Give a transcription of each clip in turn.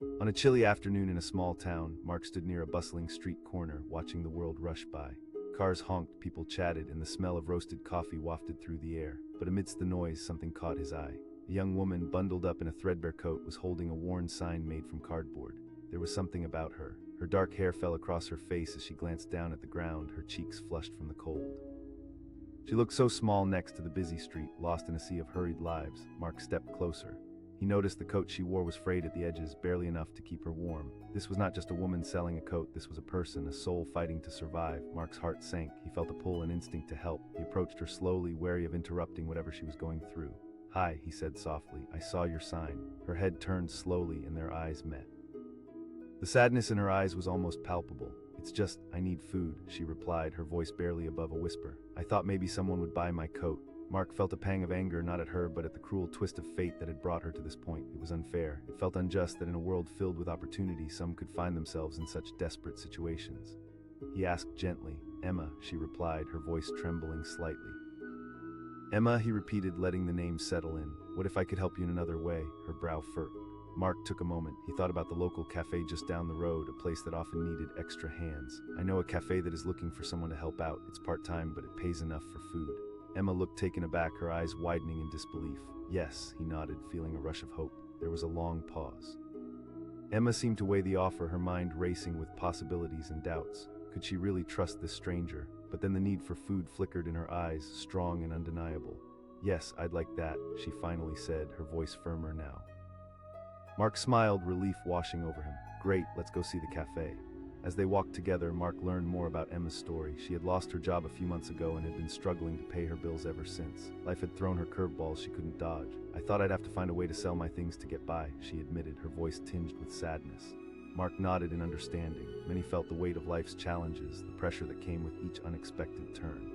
On a chilly afternoon in a small town, Mark stood near a bustling street corner, watching the world rush by. Cars honked, people chatted, and the smell of roasted coffee wafted through the air. But amidst the noise, something caught his eye. A young woman, bundled up in a threadbare coat, was holding a worn sign made from cardboard. There was something about her. Her dark hair fell across her face as she glanced down at the ground, her cheeks flushed from the cold. She looked so small next to the busy street, lost in a sea of hurried lives. Mark stepped closer. He noticed the coat she wore was frayed at the edges, barely enough to keep her warm. This was not just a woman selling a coat, this was a person, a soul fighting to survive. Mark's heart sank. He felt a pull, an instinct to help. He approached her slowly, wary of interrupting whatever she was going through. "Hi," he said softly. "I saw your sign." Her head turned slowly and their eyes met. The sadness in her eyes was almost palpable. "It's just, I need food," she replied, her voice barely above a whisper. "I thought maybe someone would buy my coat." Mark felt a pang of anger, not at her, but at the cruel twist of fate that had brought her to this point. It was unfair. It felt unjust that in a world filled with opportunity, some could find themselves in such desperate situations. He asked gently. "Emma," she replied, her voice trembling slightly. "Emma," he repeated, letting the name settle in. "What if I could help you in another way?" Her brow furrowed. Mark took a moment. He thought about the local cafe just down the road, a place that often needed extra hands. "I know a cafe that is looking for someone to help out. It's part-time, but it pays enough for food." Emma looked taken aback, her eyes widening in disbelief. "Yes," he nodded, feeling a rush of hope. There was a long pause. Emma seemed to weigh the offer, her mind racing with possibilities and doubts. Could she really trust this stranger? But then the need for food flickered in her eyes, strong and undeniable. "Yes, I'd like that," she finally said, her voice firmer now. Mark smiled, relief washing over him. "Great, let's go see the cafe." As they walked together, Mark learned more about Emma's story. She had lost her job a few months ago and had been struggling to pay her bills ever since. Life had thrown her curveballs she couldn't dodge. "I thought I'd have to find a way to sell my things to get by," she admitted, her voice tinged with sadness. Mark nodded in understanding. Many felt the weight of life's challenges, the pressure that came with each unexpected turn.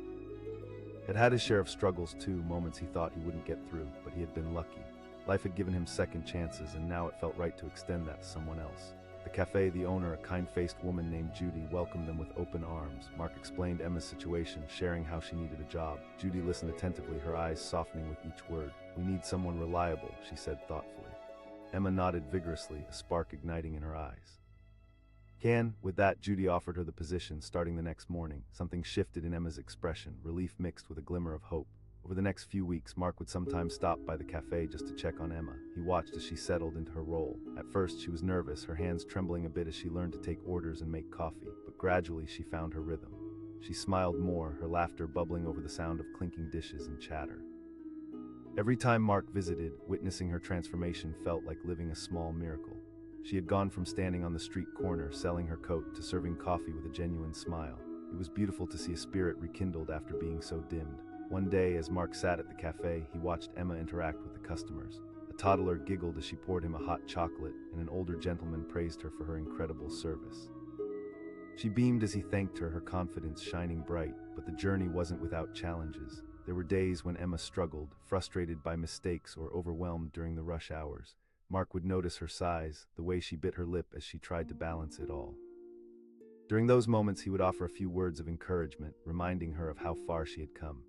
Had had his share of struggles too, moments he thought he wouldn't get through, but he had been lucky. Life had given him second chances, and now it felt right to extend that to someone else. The cafe, the owner, a kind-faced woman named Judy, welcomed them with open arms. Mark explained Emma's situation, sharing how she needed a job. Judy listened attentively, her eyes softening with each word. "We need someone reliable," she said thoughtfully. Emma nodded vigorously, a spark igniting in her eyes. With that, Judy offered her the position, starting the next morning. Something shifted in Emma's expression, relief mixed with a glimmer of hope. Over the next few weeks, Mark would sometimes stop by the cafe just to check on Emma. He watched as she settled into her role. At first, she was nervous, her hands trembling a bit as she learned to take orders and make coffee, but gradually she found her rhythm. She smiled more, her laughter bubbling over the sound of clinking dishes and chatter. Every time Mark visited, witnessing her transformation felt like living a small miracle. She had gone from standing on the street corner, selling her coat, to serving coffee with a genuine smile. It was beautiful to see a spirit rekindled after being so dimmed. One day, as Mark sat at the cafe, he watched Emma interact with the customers. A toddler giggled as she poured him a hot chocolate, and an older gentleman praised her for her incredible service. She beamed as he thanked her, her confidence shining bright, but the journey wasn't without challenges. There were days when Emma struggled, frustrated by mistakes or overwhelmed during the rush hours. Mark would notice her sighs, the way she bit her lip as she tried to balance it all. During those moments, he would offer a few words of encouragement, reminding her of how far she had come.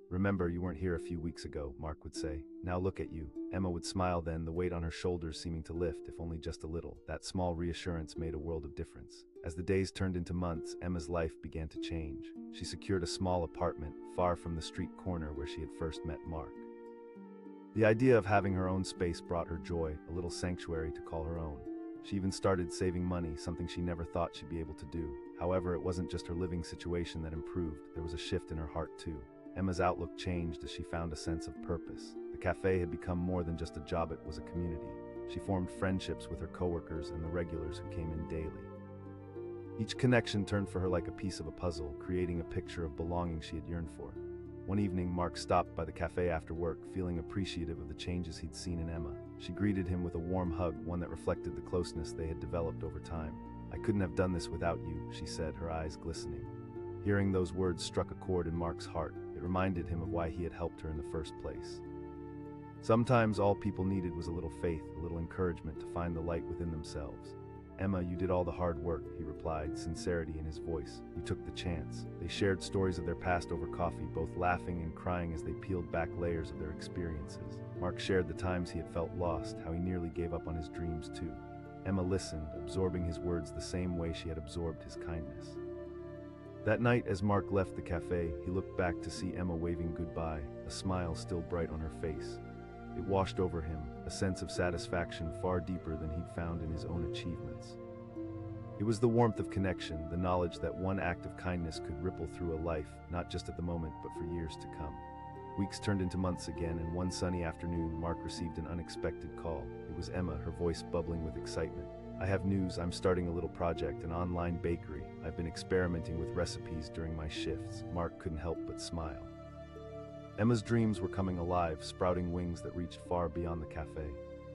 "Remember, you weren't here a few weeks ago," Mark would say. "Now look at you." Emma would smile then, the weight on her shoulders seeming to lift, if only just a little. That small reassurance made a world of difference. As the days turned into months, Emma's life began to change. She secured a small apartment, far from the street corner where she had first met Mark. The idea of having her own space brought her joy, a little sanctuary to call her own. She even started saving money, something she never thought she'd be able to do. However, it wasn't just her living situation that improved, there was a shift in her heart too. Emma's outlook changed as she found a sense of purpose. The cafe had become more than just a job, it was a community. She formed friendships with her coworkers and the regulars who came in daily. Each connection turned for her like a piece of a puzzle, creating a picture of belonging she had yearned for. One evening, Mark stopped by the cafe after work, feeling appreciative of the changes he'd seen in Emma. She greeted him with a warm hug, one that reflected the closeness they had developed over time. "I couldn't have done this without you," she said, her eyes glistening. Hearing those words struck a chord in Mark's heart. It reminded him of why he had helped her in the first place. Sometimes all people needed was a little faith, a little encouragement to find the light within themselves. "Emma, you did all the hard work," he replied, sincerity in his voice. "You took the chance." They shared stories of their past over coffee, both laughing and crying as they peeled back layers of their experiences. Mark shared the times he had felt lost, how he nearly gave up on his dreams too. Emma listened, absorbing his words the same way she had absorbed his kindness. That night, as Mark left the cafe, he looked back to see Emma waving goodbye, a smile still bright on her face. It washed over him, a sense of satisfaction far deeper than he'd found in his own achievements. It was the warmth of connection, the knowledge that one act of kindness could ripple through a life, not just at the moment, but for years to come. Weeks turned into months again, and one sunny afternoon, Mark received an unexpected call. It was Emma, her voice bubbling with excitement. "I have news. I'm starting a little project, an online bakery. I've been experimenting with recipes during my shifts." Mark couldn't help but smile. Emma's dreams were coming alive, sprouting wings that reached far beyond the cafe.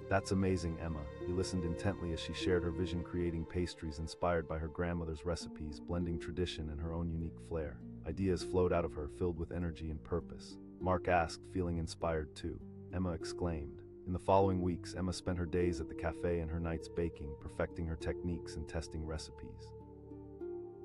"That's amazing, Emma." He listened intently as she shared her vision, creating pastries inspired by her grandmother's recipes, blending tradition and her own unique flair. Ideas flowed out of her, filled with energy and purpose. Mark asked, feeling inspired too. Emma exclaimed. In the following weeks, Emma spent her days at the cafe and her nights baking, perfecting her techniques and testing recipes.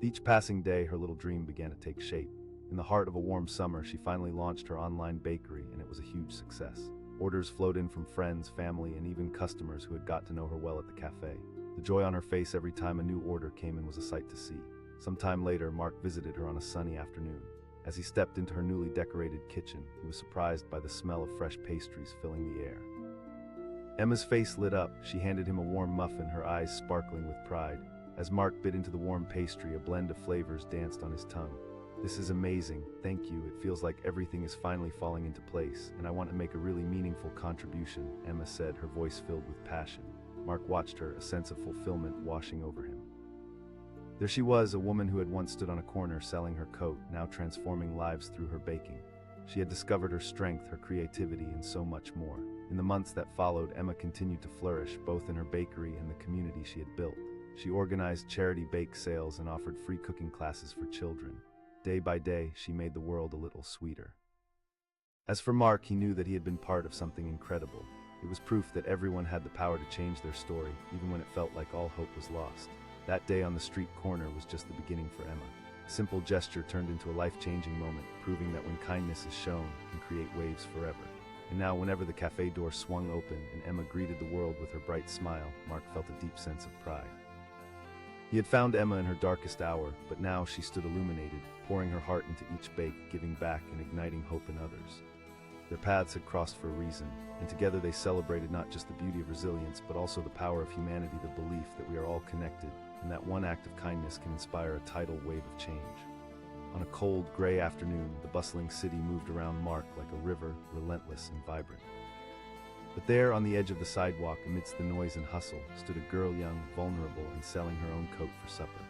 Each passing day, her little dream began to take shape. In the heart of a warm summer, she finally launched her online bakery, and it was a huge success. Orders flowed in from friends, family, and even customers who had got to know her well at the cafe. The joy on her face every time a new order came in was a sight to see. Some time later, Mark visited her on a sunny afternoon. As he stepped into her newly decorated kitchen, he was surprised by the smell of fresh pastries filling the air. Emma's face lit up. She handed him a warm muffin, her eyes sparkling with pride. As Mark bit into the warm pastry, a blend of flavors danced on his tongue. "This is amazing. Thank you. It feels like everything is finally falling into place, and I want to make a really meaningful contribution," Emma said, her voice filled with passion. Mark watched her, a sense of fulfillment washing over him. There she was, a woman who had once stood on a corner selling her coat, now transforming lives through her baking. She had discovered her strength, her creativity, and so much more. In the months that followed, Emma continued to flourish, both in her bakery and the community she had built. She organized charity bake sales and offered free cooking classes for children. Day by day, she made the world a little sweeter. As for Mark, he knew that he had been part of something incredible. It was proof that everyone had the power to change their story, even when it felt like all hope was lost. That day on the street corner was just the beginning for Emma. A simple gesture turned into a life-changing moment, proving that when kindness is shown, it can create waves forever. And now, whenever the cafe door swung open and Emma greeted the world with her bright smile, Mark felt a deep sense of pride. He had found Emma in her darkest hour, but now she stood illuminated, pouring her heart into each bake, giving back and igniting hope in others. Their paths had crossed for a reason, and together they celebrated not just the beauty of resilience, but also the power of humanity, the belief that we are all connected, and that one act of kindness can inspire a tidal wave of change. On a cold, gray afternoon, the bustling city moved around Mark like a river, relentless and vibrant. But there, on the edge of the sidewalk, amidst the noise and hustle, stood a girl young, vulnerable, and selling her own coat for supper.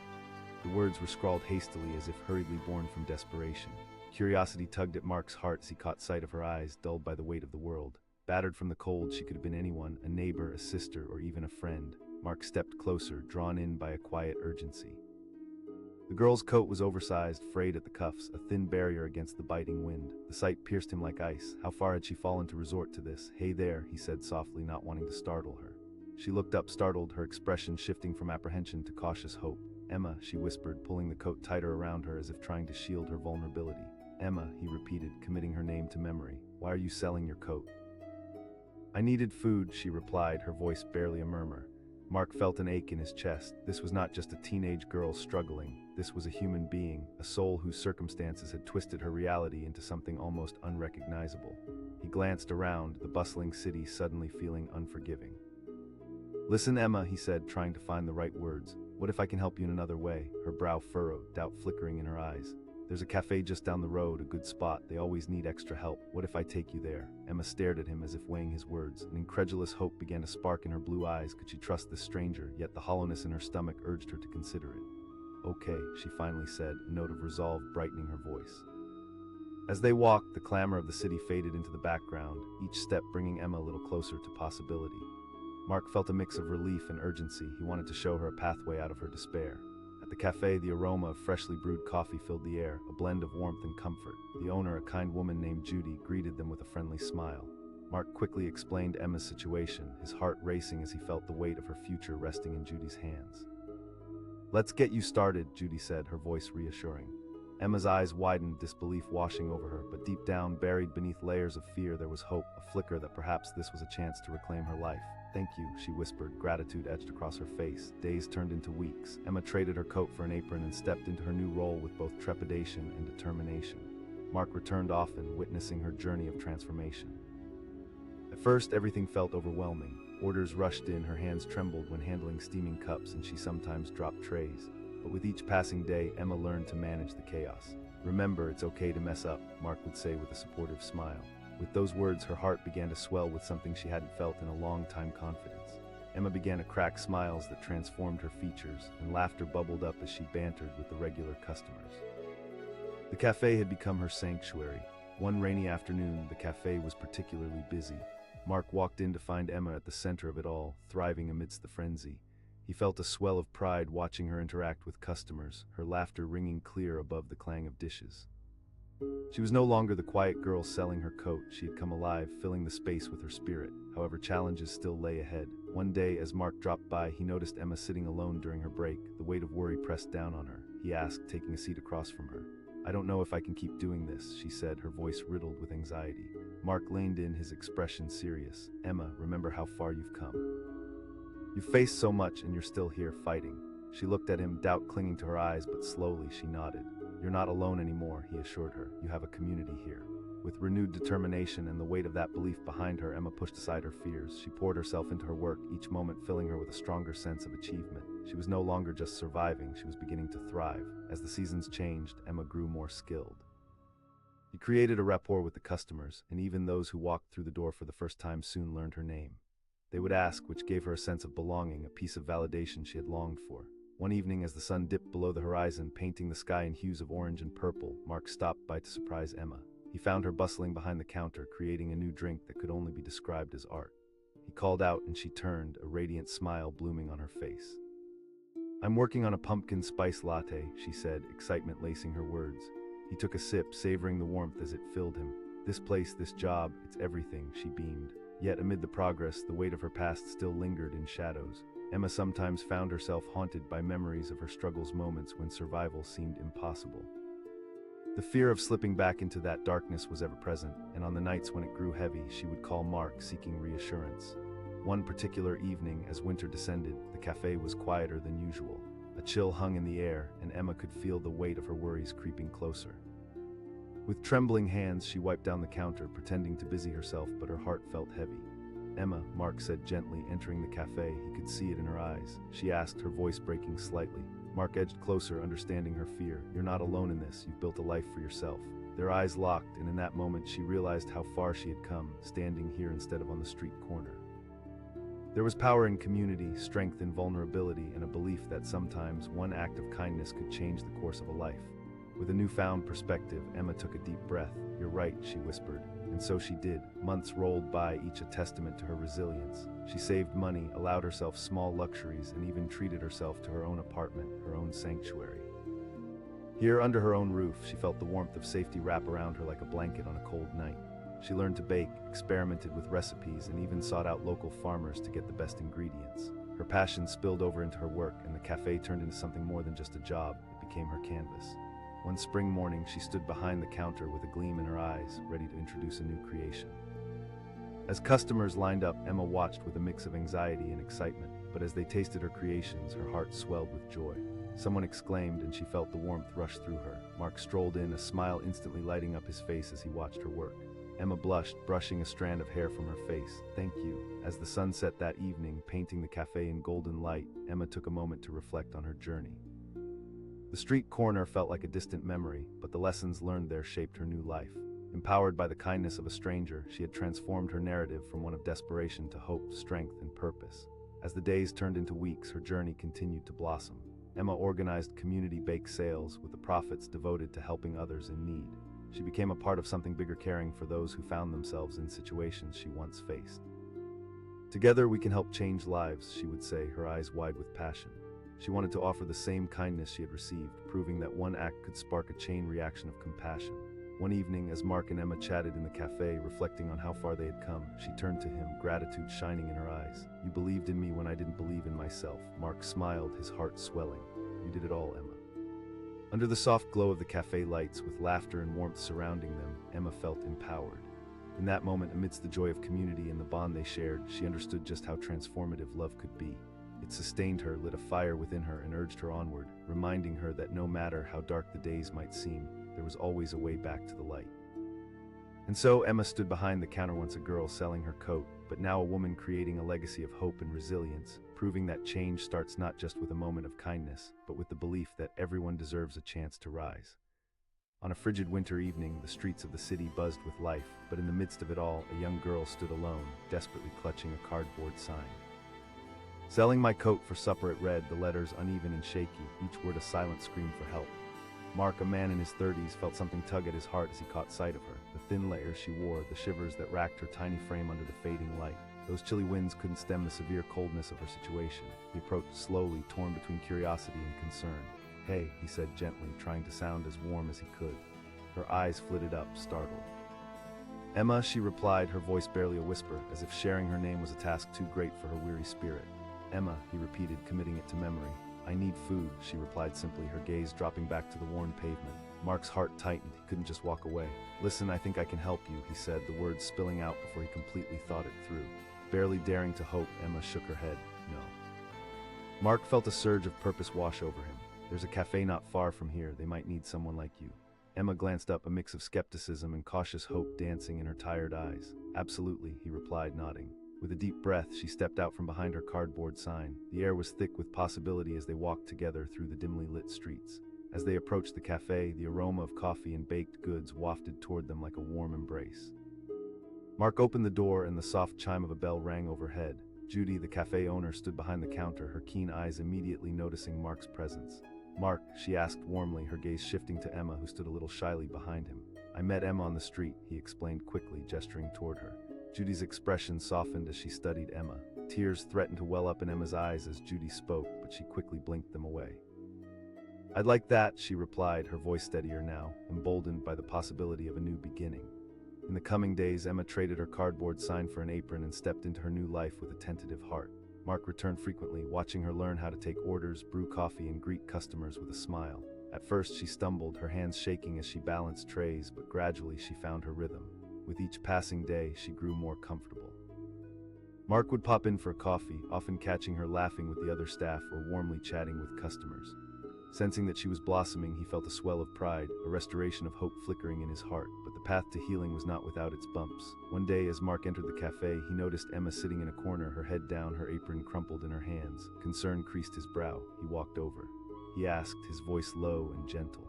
The words were scrawled hastily as if hurriedly born from desperation. Curiosity tugged at Mark's heart as he caught sight of her eyes, dulled by the weight of the world. Battered from the cold, she could have been anyone, a neighbor, a sister, or even a friend. Mark stepped closer, drawn in by a quiet urgency. The girl's coat was oversized, frayed at the cuffs, a thin barrier against the biting wind. The sight pierced him like ice. How far had she fallen to resort to this? "Hey there," he said softly, not wanting to startle her. She looked up, startled, her expression shifting from apprehension to cautious hope. "Emma," she whispered, pulling the coat tighter around her as if trying to shield her vulnerability. "Emma," he repeated, committing her name to memory. "Why are you selling your coat?" "I needed food," she replied, her voice barely a murmur. Mark felt an ache in his chest. This was not just a teenage girl struggling. This was a human being, a soul whose circumstances had twisted her reality into something almost unrecognizable. He glanced around, the bustling city suddenly feeling unforgiving. "Listen, Emma," he said, trying to find the right words. "What if I can help you in another way?" Her brow furrowed, doubt flickering in her eyes. "There's a cafe just down the road, a good spot. They always need extra help. What if I take you there?" Emma stared at him as if weighing his words. An incredulous hope began to spark in her blue eyes. Could she trust this stranger? Yet the hollowness in her stomach urged her to consider it. "Okay," she finally said, a note of resolve brightening her voice. As they walked, the clamor of the city faded into the background, each step bringing Emma a little closer to possibility. Mark felt a mix of relief and urgency. He wanted to show her a pathway out of her despair. At the cafe, the aroma of freshly brewed coffee filled the air, a blend of warmth and comfort. The owner, a kind woman named Judy, greeted them with a friendly smile. Mark quickly explained Emma's situation, his heart racing as he felt the weight of her future resting in Judy's hands. "Let's get you started," Judy said, her voice reassuring. Emma's eyes widened, disbelief washing over her, but deep down, buried beneath layers of fear, there was hope, a flicker that perhaps this was a chance to reclaim her life. Thank you, she whispered, gratitude etched across her face. Days turned into weeks. Emma traded her coat for an apron and stepped into her new role with both trepidation and determination. Mark returned often, witnessing her journey of transformation. At first, everything felt overwhelming. Orders rushed in, her hands trembled when handling steaming cups, and she sometimes dropped trays. But with each passing day, Emma learned to manage the chaos. "Remember, it's okay to mess up," Mark would say with a supportive smile. With those words, her heart began to swell with something she hadn't felt in a long time: confidence. Emma began to crack smiles that transformed her features, and laughter bubbled up as she bantered with the regular customers. The cafe had become her sanctuary. One rainy afternoon, the cafe was particularly busy. Mark walked in to find Emma at the center of it all, thriving amidst the frenzy. He felt a swell of pride watching her interact with customers, her laughter ringing clear above the clang of dishes. She was no longer the quiet girl selling her coat. She had come alive, filling the space with her spirit. However, challenges still lay ahead. One day, as Mark dropped by, he noticed Emma sitting alone during her break. The weight of worry pressed down on her. He asked, taking a seat across from her. "I don't know if I can keep doing this," she said, her voice riddled with anxiety. Mark leaned in, his expression serious. "Emma, remember how far you've come. You've faced so much and you're still here fighting." She looked at him, doubt clinging to her eyes, but slowly she nodded. "You're not alone anymore," he assured her. "You have a community here." With renewed determination and the weight of that belief behind her, Emma pushed aside her fears. She poured herself into her work, each moment filling her with a stronger sense of achievement. She was no longer just surviving, she was beginning to thrive. As the seasons changed, Emma grew more skilled. She created a rapport with the customers, and even those who walked through the door for the first time soon learned her name. They would ask, which gave her a sense of belonging, a piece of validation she had longed for. One evening, as the sun dipped below the horizon, painting the sky in hues of orange and purple, Mark stopped by to surprise Emma. He found her bustling behind the counter, creating a new drink that could only be described as art. He called out, and she turned, a radiant smile blooming on her face. "I'm working on a pumpkin spice latte," she said, excitement lacing her words. He took a sip, savoring the warmth as it filled him. "This place, this job, it's everything," she beamed. Yet amid the progress, the weight of her past still lingered in shadows. Emma sometimes found herself haunted by memories of her struggles, moments when survival seemed impossible. The fear of slipping back into that darkness was ever present, and on the nights when it grew heavy, she would call Mark, seeking reassurance. One particular evening, as winter descended, the cafe was quieter than usual. A chill hung in the air, and Emma could feel the weight of her worries creeping closer. With trembling hands, she wiped down the counter, pretending to busy herself, but her heart felt heavy. "Emma," Mark said gently, entering the cafe. He could see it in her eyes. She asked, her voice breaking slightly. Mark edged closer, understanding her fear. "You're not alone in this. You've built a life for yourself." Their eyes locked, and in that moment she realized how far she had come, standing here instead of on the street corner. There was power in community, strength in vulnerability, and a belief that sometimes one act of kindness could change the course of a life. With a newfound perspective, Emma took a deep breath. "You're right," she whispered. And so she did. Months rolled by, each a testament to her resilience. She saved money, allowed herself small luxuries, and even treated herself to her own apartment, her own sanctuary. Here, under her own roof, she felt the warmth of safety wrap around her like a blanket on a cold night. She learned to bake, experimented with recipes, and even sought out local farmers to get the best ingredients. Her passion spilled over into her work, and the cafe turned into something more than just a job. It became her canvas. One spring morning, she stood behind the counter with a gleam in her eyes, ready to introduce a new creation. As customers lined up, Emma watched with a mix of anxiety and excitement, but as they tasted her creations, her heart swelled with joy. Someone exclaimed, and she felt the warmth rush through her. Mark strolled in, a smile instantly lighting up his face as he watched her work. Emma blushed, brushing a strand of hair from her face. "Thank you." As the sun set that evening, painting the cafe in golden light, Emma took a moment to reflect on her journey. The street corner felt like a distant memory, but the lessons learned there shaped her new life. Empowered by the kindness of a stranger, she had transformed her narrative from one of desperation to hope, strength, and purpose. As the days turned into weeks, her journey continued to blossom. Emma organized community bake sales, with the profits devoted to helping others in need. She became a part of something bigger, caring for those who found themselves in situations she once faced. "Together we can help change lives," she would say, her eyes wide with passion. She wanted to offer the same kindness she had received, proving that one act could spark a chain reaction of compassion. One evening, as Mark and Emma chatted in the cafe, reflecting on how far they had come, she turned to him, gratitude shining in her eyes. "You believed in me when I didn't believe in myself." Mark smiled, his heart swelling. "You did it all, Emma." Under the soft glow of the cafe lights, with laughter and warmth surrounding them, Emma felt empowered. In that moment, amidst the joy of community and the bond they shared, she understood just how transformative love could be. It sustained her, lit a fire within her, and urged her onward, reminding her that no matter how dark the days might seem, there was always a way back to the light. And so Emma stood behind the counter, once a girl selling her coat, but now a woman creating a legacy of hope and resilience, proving that change starts not just with a moment of kindness, but with the belief that everyone deserves a chance to rise. On a frigid winter evening, the streets of the city buzzed with life, but in the midst of it all, a young girl stood alone, desperately clutching a cardboard sign. "Selling my coat for supper," it read, the letters uneven and shaky, each word a silent scream for help. Mark, a man in his 30s, felt something tug at his heart as he caught sight of her. The thin layers she wore, the shivers that racked her tiny frame under the fading light. Those chilly winds couldn't stem the severe coldness of her situation. He approached slowly, torn between curiosity and concern. "Hey," he said gently, trying to sound as warm as he could. Her eyes flitted up, startled. "Emma," she replied, her voice barely a whisper, as if sharing her name was a task too great for her weary spirit. "Emma," he repeated, committing it to memory. "I need food," she replied simply, her gaze dropping back to the worn pavement. Mark's heart tightened. He couldn't just walk away. "Listen, I think I can help you," he said, the words spilling out before he completely thought it through. Barely daring to hope, Emma shook her head. "No." Mark felt a surge of purpose wash over him. "There's a cafe not far from here. They might need someone like you." Emma glanced up, a mix of skepticism and cautious hope dancing in her tired eyes. "Absolutely," he replied, nodding. With a deep breath, she stepped out from behind her cardboard sign. The air was thick with possibility as they walked together through the dimly lit streets. As they approached the cafe, the aroma of coffee and baked goods wafted toward them like a warm embrace. Mark opened the door and the soft chime of a bell rang overhead. Judy, the cafe owner, stood behind the counter, her keen eyes immediately noticing Mark's presence. "Mark," she asked warmly, her gaze shifting to Emma, who stood a little shyly behind him. "I met Emma on the street," he explained quickly, gesturing toward her. Judy's expression softened as she studied Emma. Tears threatened to well up in Emma's eyes as Judy spoke, but she quickly blinked them away. "I'd like that," she replied, her voice steadier now, emboldened by the possibility of a new beginning. In the coming days, Emma traded her cardboard sign for an apron and stepped into her new life with a tentative heart. Mark returned frequently, watching her learn how to take orders, brew coffee, and greet customers with a smile. At first she stumbled, her hands shaking as she balanced trays, but gradually she found her rhythm. With each passing day, she grew more comfortable. Mark would pop in for coffee, often catching her laughing with the other staff or warmly chatting with customers. Sensing that she was blossoming, he felt a swell of pride, a restoration of hope flickering in his heart, but the path to healing was not without its bumps. One day, as Mark entered the cafe, he noticed Emma sitting in a corner, her head down, her apron crumpled in her hands. Concern creased his brow. He walked over. He asked, his voice low and gentle.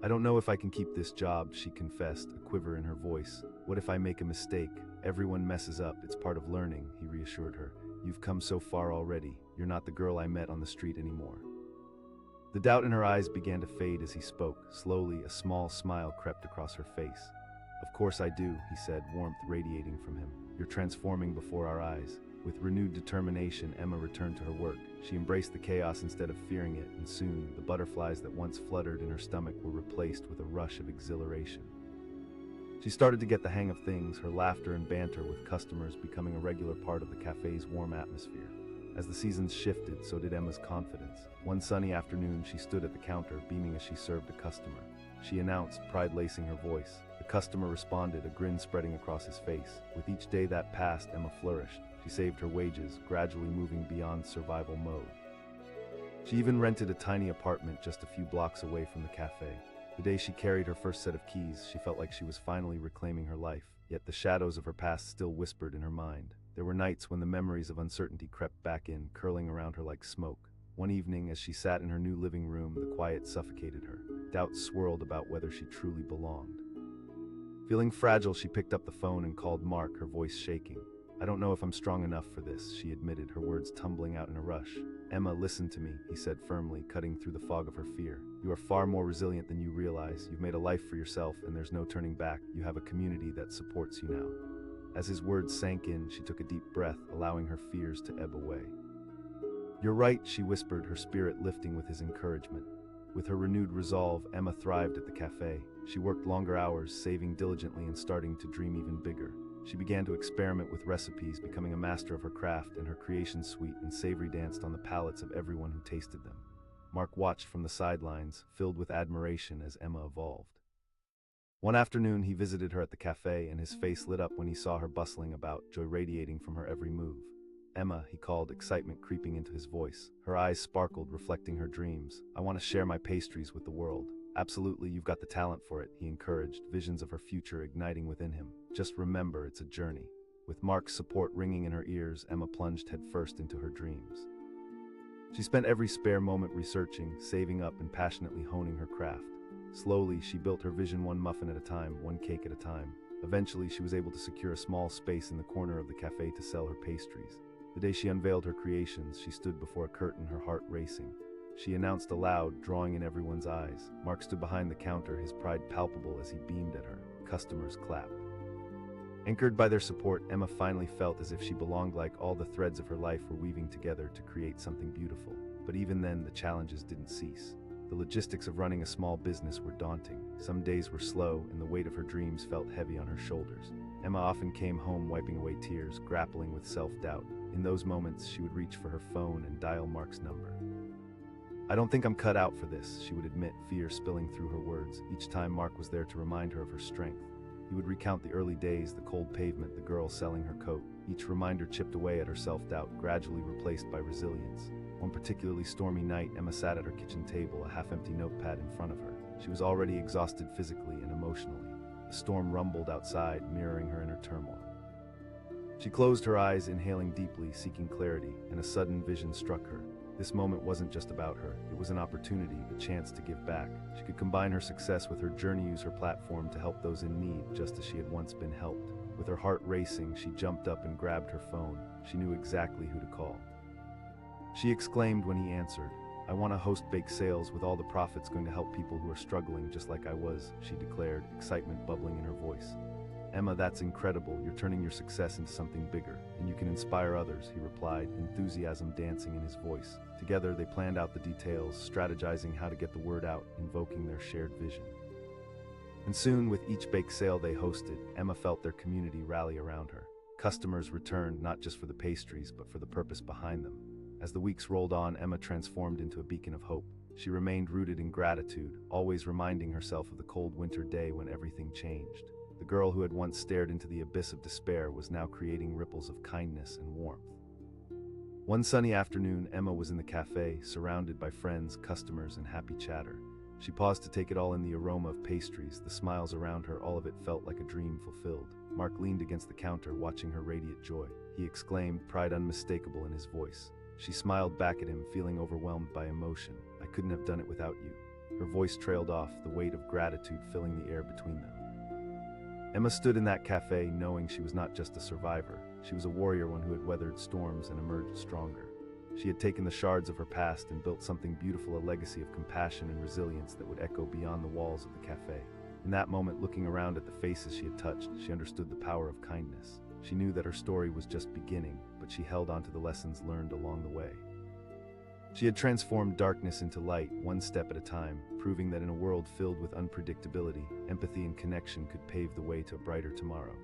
"I don't know if I can keep this job," she confessed, a quiver in her voice. "What if I make a mistake? Everyone messes up, it's part of learning," he reassured her. "You've come so far already. You're not the girl I met on the street anymore." The doubt in her eyes began to fade as he spoke. Slowly, a small smile crept across her face. "Of course I do," he said, warmth radiating from him. "You're transforming before our eyes." With renewed determination, Emma returned to her work. She embraced the chaos instead of fearing it, and soon, the butterflies that once fluttered in her stomach were replaced with a rush of exhilaration. She started to get the hang of things, her laughter and banter with customers becoming a regular part of the cafe's warm atmosphere. As the seasons shifted, so did Emma's confidence. One sunny afternoon, she stood at the counter, beaming as she served a customer. She announced, pride lacing her voice. The customer responded, a grin spreading across his face. With each day that passed, Emma flourished. She saved her wages, gradually moving beyond survival mode. She even rented a tiny apartment just a few blocks away from the cafe. The day she carried her first set of keys, she felt like she was finally reclaiming her life, yet the shadows of her past still whispered in her mind. There were nights when the memories of uncertainty crept back in, curling around her like smoke. One evening, as she sat in her new living room, the quiet suffocated her. Doubts swirled about whether she truly belonged. Feeling fragile, she picked up the phone and called Mark, her voice shaking. "I don't know if I'm strong enough for this," she admitted, her words tumbling out in a rush. "Emma, listen to me," he said firmly, cutting through the fog of her fear. "You are far more resilient than you realize. You've made a life for yourself, and there's no turning back. You have a community that supports you now." As his words sank in, she took a deep breath, allowing her fears to ebb away. "You're right," she whispered, her spirit lifting with his encouragement. With her renewed resolve, Emma thrived at the cafe. She worked longer hours, saving diligently and starting to dream even bigger. She began to experiment with recipes, becoming a master of her craft, and her creations sweet and savory danced on the palates of everyone who tasted them. Mark watched from the sidelines, filled with admiration as Emma evolved. One afternoon, he visited her at the cafe, and his face lit up when he saw her bustling about, joy radiating from her every move. "Emma," he called, excitement creeping into his voice. Her eyes sparkled, reflecting her dreams. "I want to share my pastries with the world." "Absolutely, you've got the talent for it," he encouraged, visions of her future igniting within him. "Just remember, it's a journey." With Mark's support ringing in her ears, Emma plunged headfirst into her dreams. She spent every spare moment researching, saving up, and passionately honing her craft. Slowly, she built her vision one muffin at a time, one cake at a time. Eventually, she was able to secure a small space in the corner of the cafe to sell her pastries. The day she unveiled her creations, she stood before a curtain, her heart racing. She announced aloud, drawing in everyone's eyes. Mark stood behind the counter, his pride palpable as he beamed at her. Customers clapped. Anchored by their support, Emma finally felt as if she belonged, like all the threads of her life were weaving together to create something beautiful. But even then, the challenges didn't cease. The logistics of running a small business were daunting. Some days were slow, and the weight of her dreams felt heavy on her shoulders. Emma often came home wiping away tears, grappling with self-doubt. In those moments, she would reach for her phone and dial Mark's number. "I don't think I'm cut out for this," she would admit, fear spilling through her words. Each time, Mark was there to remind her of her strength. He would recount the early days, the cold pavement, the girl selling her coat. Each reminder chipped away at her self-doubt, gradually replaced by resilience. One particularly stormy night, Emma sat at her kitchen table, a half-empty notepad in front of her. She was already exhausted physically and emotionally. The storm rumbled outside, mirroring her inner turmoil. She closed her eyes, inhaling deeply, seeking clarity, and a sudden vision struck her. This moment wasn't just about her. It was an opportunity, a chance to give back. She could combine her success with her journey, use her platform to help those in need, just as she had once been helped. With her heart racing, she jumped up and grabbed her phone. She knew exactly who to call. She exclaimed when he answered, "I want to host bake sales with all the profits going to help people who are struggling just like I was," she declared, excitement bubbling in her voice. "Emma, that's incredible. You're turning your success into something bigger, and you can inspire others," he replied, enthusiasm dancing in his voice. Together, they planned out the details, strategizing how to get the word out, invoking their shared vision. And soon, with each bake sale they hosted, Emma felt their community rally around her. Customers returned not just for the pastries, but for the purpose behind them. As the weeks rolled on, Emma transformed into a beacon of hope. She remained rooted in gratitude, always reminding herself of the cold winter day when everything changed. The girl who had once stared into the abyss of despair was now creating ripples of kindness and warmth. One sunny afternoon, Emma was in the cafe, surrounded by friends, customers, and happy chatter. She paused to take it all in, the aroma of pastries, the smiles around her, all of it felt like a dream fulfilled. Mark leaned against the counter, watching her radiant joy. He exclaimed, pride unmistakable in his voice. She smiled back at him, feeling overwhelmed by emotion. "I couldn't have done it without you." Her voice trailed off, the weight of gratitude filling the air between them. Emma stood in that cafe, knowing she was not just a survivor. She was a warrior, one who had weathered storms and emerged stronger. She had taken the shards of her past and built something beautiful, a legacy of compassion and resilience that would echo beyond the walls of the cafe. In that moment, looking around at the faces she had touched, she understood the power of kindness. She knew that her story was just beginning, but she held on to the lessons learned along the way. She had transformed darkness into light, one step at a time, proving that in a world filled with unpredictability, empathy and connection could pave the way to a brighter tomorrow.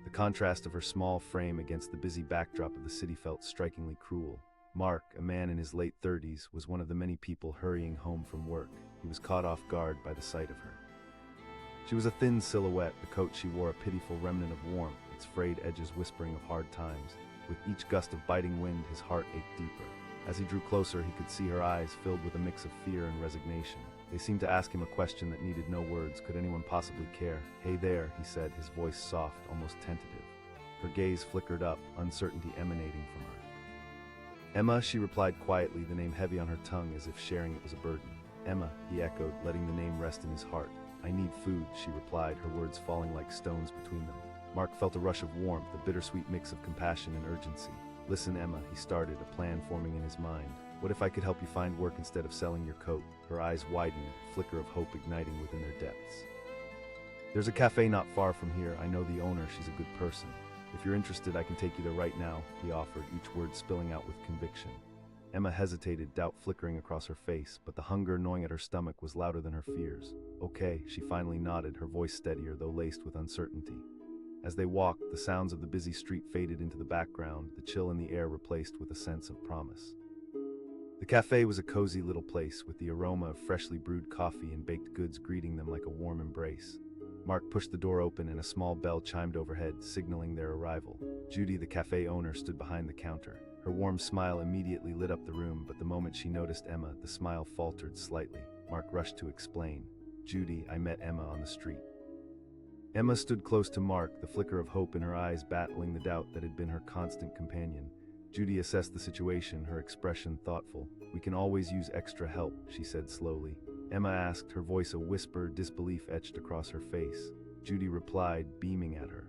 The contrast of her small frame against the busy backdrop of the city felt strikingly cruel. Mark, a man in his late 30s, was one of the many people hurrying home from work. He was caught off guard by the sight of her. She was a thin silhouette, the coat she wore a pitiful remnant of warmth, its frayed edges whispering of hard times. With each gust of biting wind, his heart ached deeper. As he drew closer, he could see her eyes filled with a mix of fear and resignation. They seemed to ask him a question that needed no words. Could anyone possibly care? "Hey there," he said, his voice soft, almost tentative. Her gaze flickered up, uncertainty emanating from her. "Emma," she replied quietly, the name heavy on her tongue as if sharing it was a burden. "Emma," he echoed, letting the name rest in his heart. "I need food," she replied, her words falling like stones between them. Mark felt a rush of warmth, a bittersweet mix of compassion and urgency. "Listen, Emma," he started, a plan forming in his mind. "What if I could help you find work instead of selling your coat?" Her eyes widened, a flicker of hope igniting within their depths. "There's a cafe not far from here. I know the owner. She's a good person. If you're interested, I can take you there right now," he offered, each word spilling out with conviction. Emma hesitated, doubt flickering across her face, but the hunger gnawing at her stomach was louder than her fears. "Okay," she finally nodded, her voice steadier, though laced with uncertainty. As they walked, the sounds of the busy street faded into the background, the chill in the air replaced with a sense of promise. The cafe was a cozy little place, with the aroma of freshly brewed coffee and baked goods greeting them like a warm embrace. Mark pushed the door open and a small bell chimed overhead, signaling their arrival. Judy, the cafe owner, stood behind the counter. Her warm smile immediately lit up the room, but the moment she noticed Emma, the smile faltered slightly. Mark rushed to explain. "Judy, I met Emma on the street." Emma stood close to Mark, the flicker of hope in her eyes battling the doubt that had been her constant companion. Judy assessed the situation, her expression thoughtful. "We can always use extra help," she said slowly. Emma asked, her voice a whisper, disbelief etched across her face. Judy replied, beaming at her.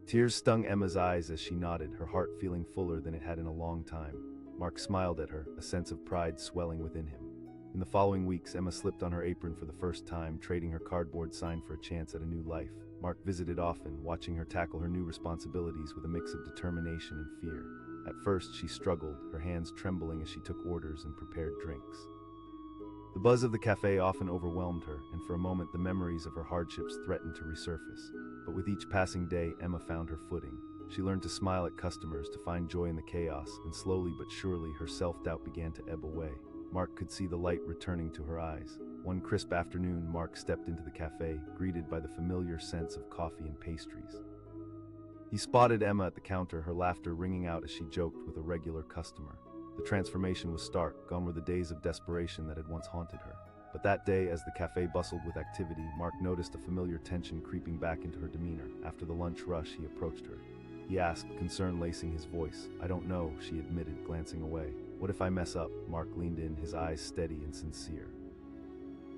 Tears stung Emma's eyes as she nodded, her heart feeling fuller than it had in a long time. Mark smiled at her, a sense of pride swelling within him. In the following weeks, Emma slipped on her apron for the first time, trading her cardboard sign for a chance at a new life. Mark visited often, watching her tackle her new responsibilities with a mix of determination and fear. At first, she struggled, her hands trembling as she took orders and prepared drinks. The buzz of the cafe often overwhelmed her, and for a moment the memories of her hardships threatened to resurface. But with each passing day, Emma found her footing. She learned to smile at customers, to find joy in the chaos, and slowly but surely her self-doubt began to ebb away. Mark could see the light returning to her eyes. One crisp afternoon, Mark stepped into the cafe, greeted by the familiar scents of coffee and pastries. He spotted Emma at the counter, her laughter ringing out as she joked with a regular customer. The transformation was stark, gone were the days of desperation that had once haunted her. But that day, as the cafe bustled with activity, Mark noticed a familiar tension creeping back into her demeanor. After the lunch rush, he approached her. He asked, concern lacing his voice. "I don't know," she admitted, glancing away. "What if I mess up?" Mark leaned in, his eyes steady and sincere.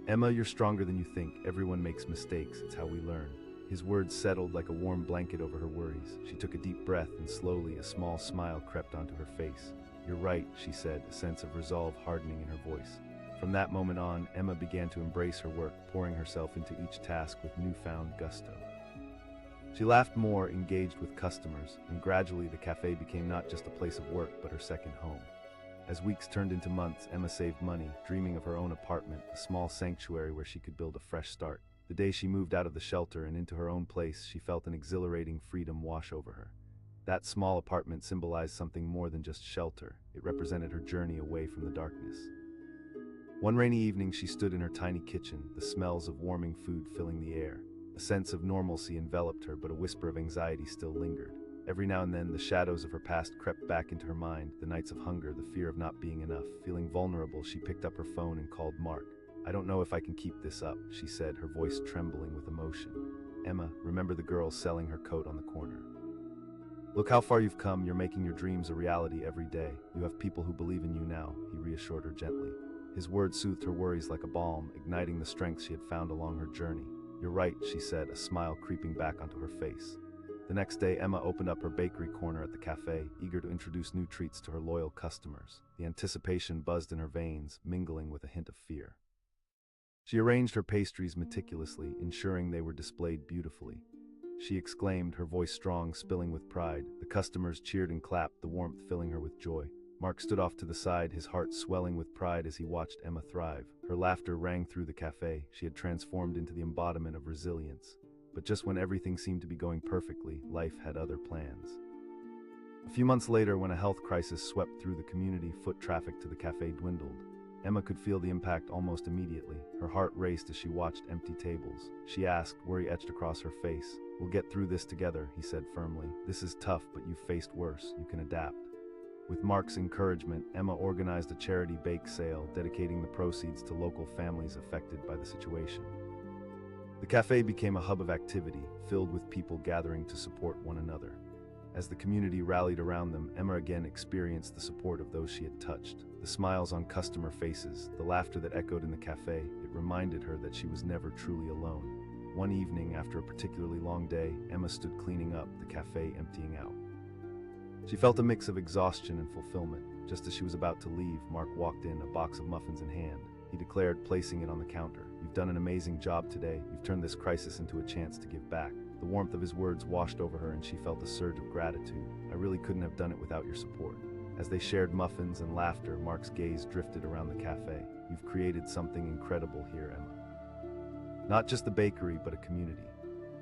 "Emma, you're stronger than you think. Everyone makes mistakes. It's how we learn." His words settled like a warm blanket over her worries. She took a deep breath, and slowly a small smile crept onto her face. "You're right," she said, a sense of resolve hardening in her voice. From that moment on, Emma began to embrace her work, pouring herself into each task with newfound gusto. She laughed more, engaged with customers, and gradually the cafe became not just a place of work, but her second home. As weeks turned into months, Emma saved money, dreaming of her own apartment, a small sanctuary where she could build a fresh start. The day she moved out of the shelter and into her own place, she felt an exhilarating freedom wash over her. That small apartment symbolized something more than just shelter. It represented her journey away from the darkness. One rainy evening, she stood in her tiny kitchen, the smells of warming food filling the air. A sense of normalcy enveloped her, but a whisper of anxiety still lingered. Every now and then, the shadows of her past crept back into her mind, the nights of hunger, the fear of not being enough. Feeling vulnerable, she picked up her phone and called Mark. "I don't know if I can keep this up," she said, her voice trembling with emotion. "Emma, remember the girl selling her coat on the corner? Look how far you've come. You're making your dreams a reality every day. You have people who believe in you now," he reassured her gently. His words soothed her worries like a balm, igniting the strength she had found along her journey. "You're right," she said, a smile creeping back onto her face. The next day, Emma opened up her bakery corner at the cafe, eager to introduce new treats to her loyal customers. The anticipation buzzed in her veins, mingling with a hint of fear. She arranged her pastries meticulously, ensuring they were displayed beautifully. She exclaimed, her voice strong, spilling with pride. The customers cheered and clapped, the warmth filling her with joy. Mark stood off to the side, his heart swelling with pride as he watched Emma thrive. Her laughter rang through the cafe. She had transformed into the embodiment of resilience. But just when everything seemed to be going perfectly, life had other plans. A few months later, when a health crisis swept through the community, foot traffic to the cafe dwindled. Emma could feel the impact almost immediately. Her heart raced as she watched empty tables. She asked, worry etched across her face. "We'll get through this together," he said firmly. "This is tough, but you've faced worse. You can adapt." With Mark's encouragement, Emma organized a charity bake sale, dedicating the proceeds to local families affected by the situation. The cafe became a hub of activity, filled with people gathering to support one another. As the community rallied around them, Emma again experienced the support of those she had touched. The smiles on customer faces, the laughter that echoed in the cafe, it reminded her that she was never truly alone. One evening, after a particularly long day, Emma stood cleaning up, the cafe emptying out. She felt a mix of exhaustion and fulfillment. Just as she was about to leave, Mark walked in, a box of muffins in hand. He declared, placing it on the counter, "You've done an amazing job today. You've turned this crisis into a chance to give back." The warmth of his words washed over her and she felt a surge of gratitude. "I really couldn't have done it without your support." As they shared muffins and laughter, Mark's gaze drifted around the cafe. "You've created something incredible here, Emma. Not just the bakery, but a community."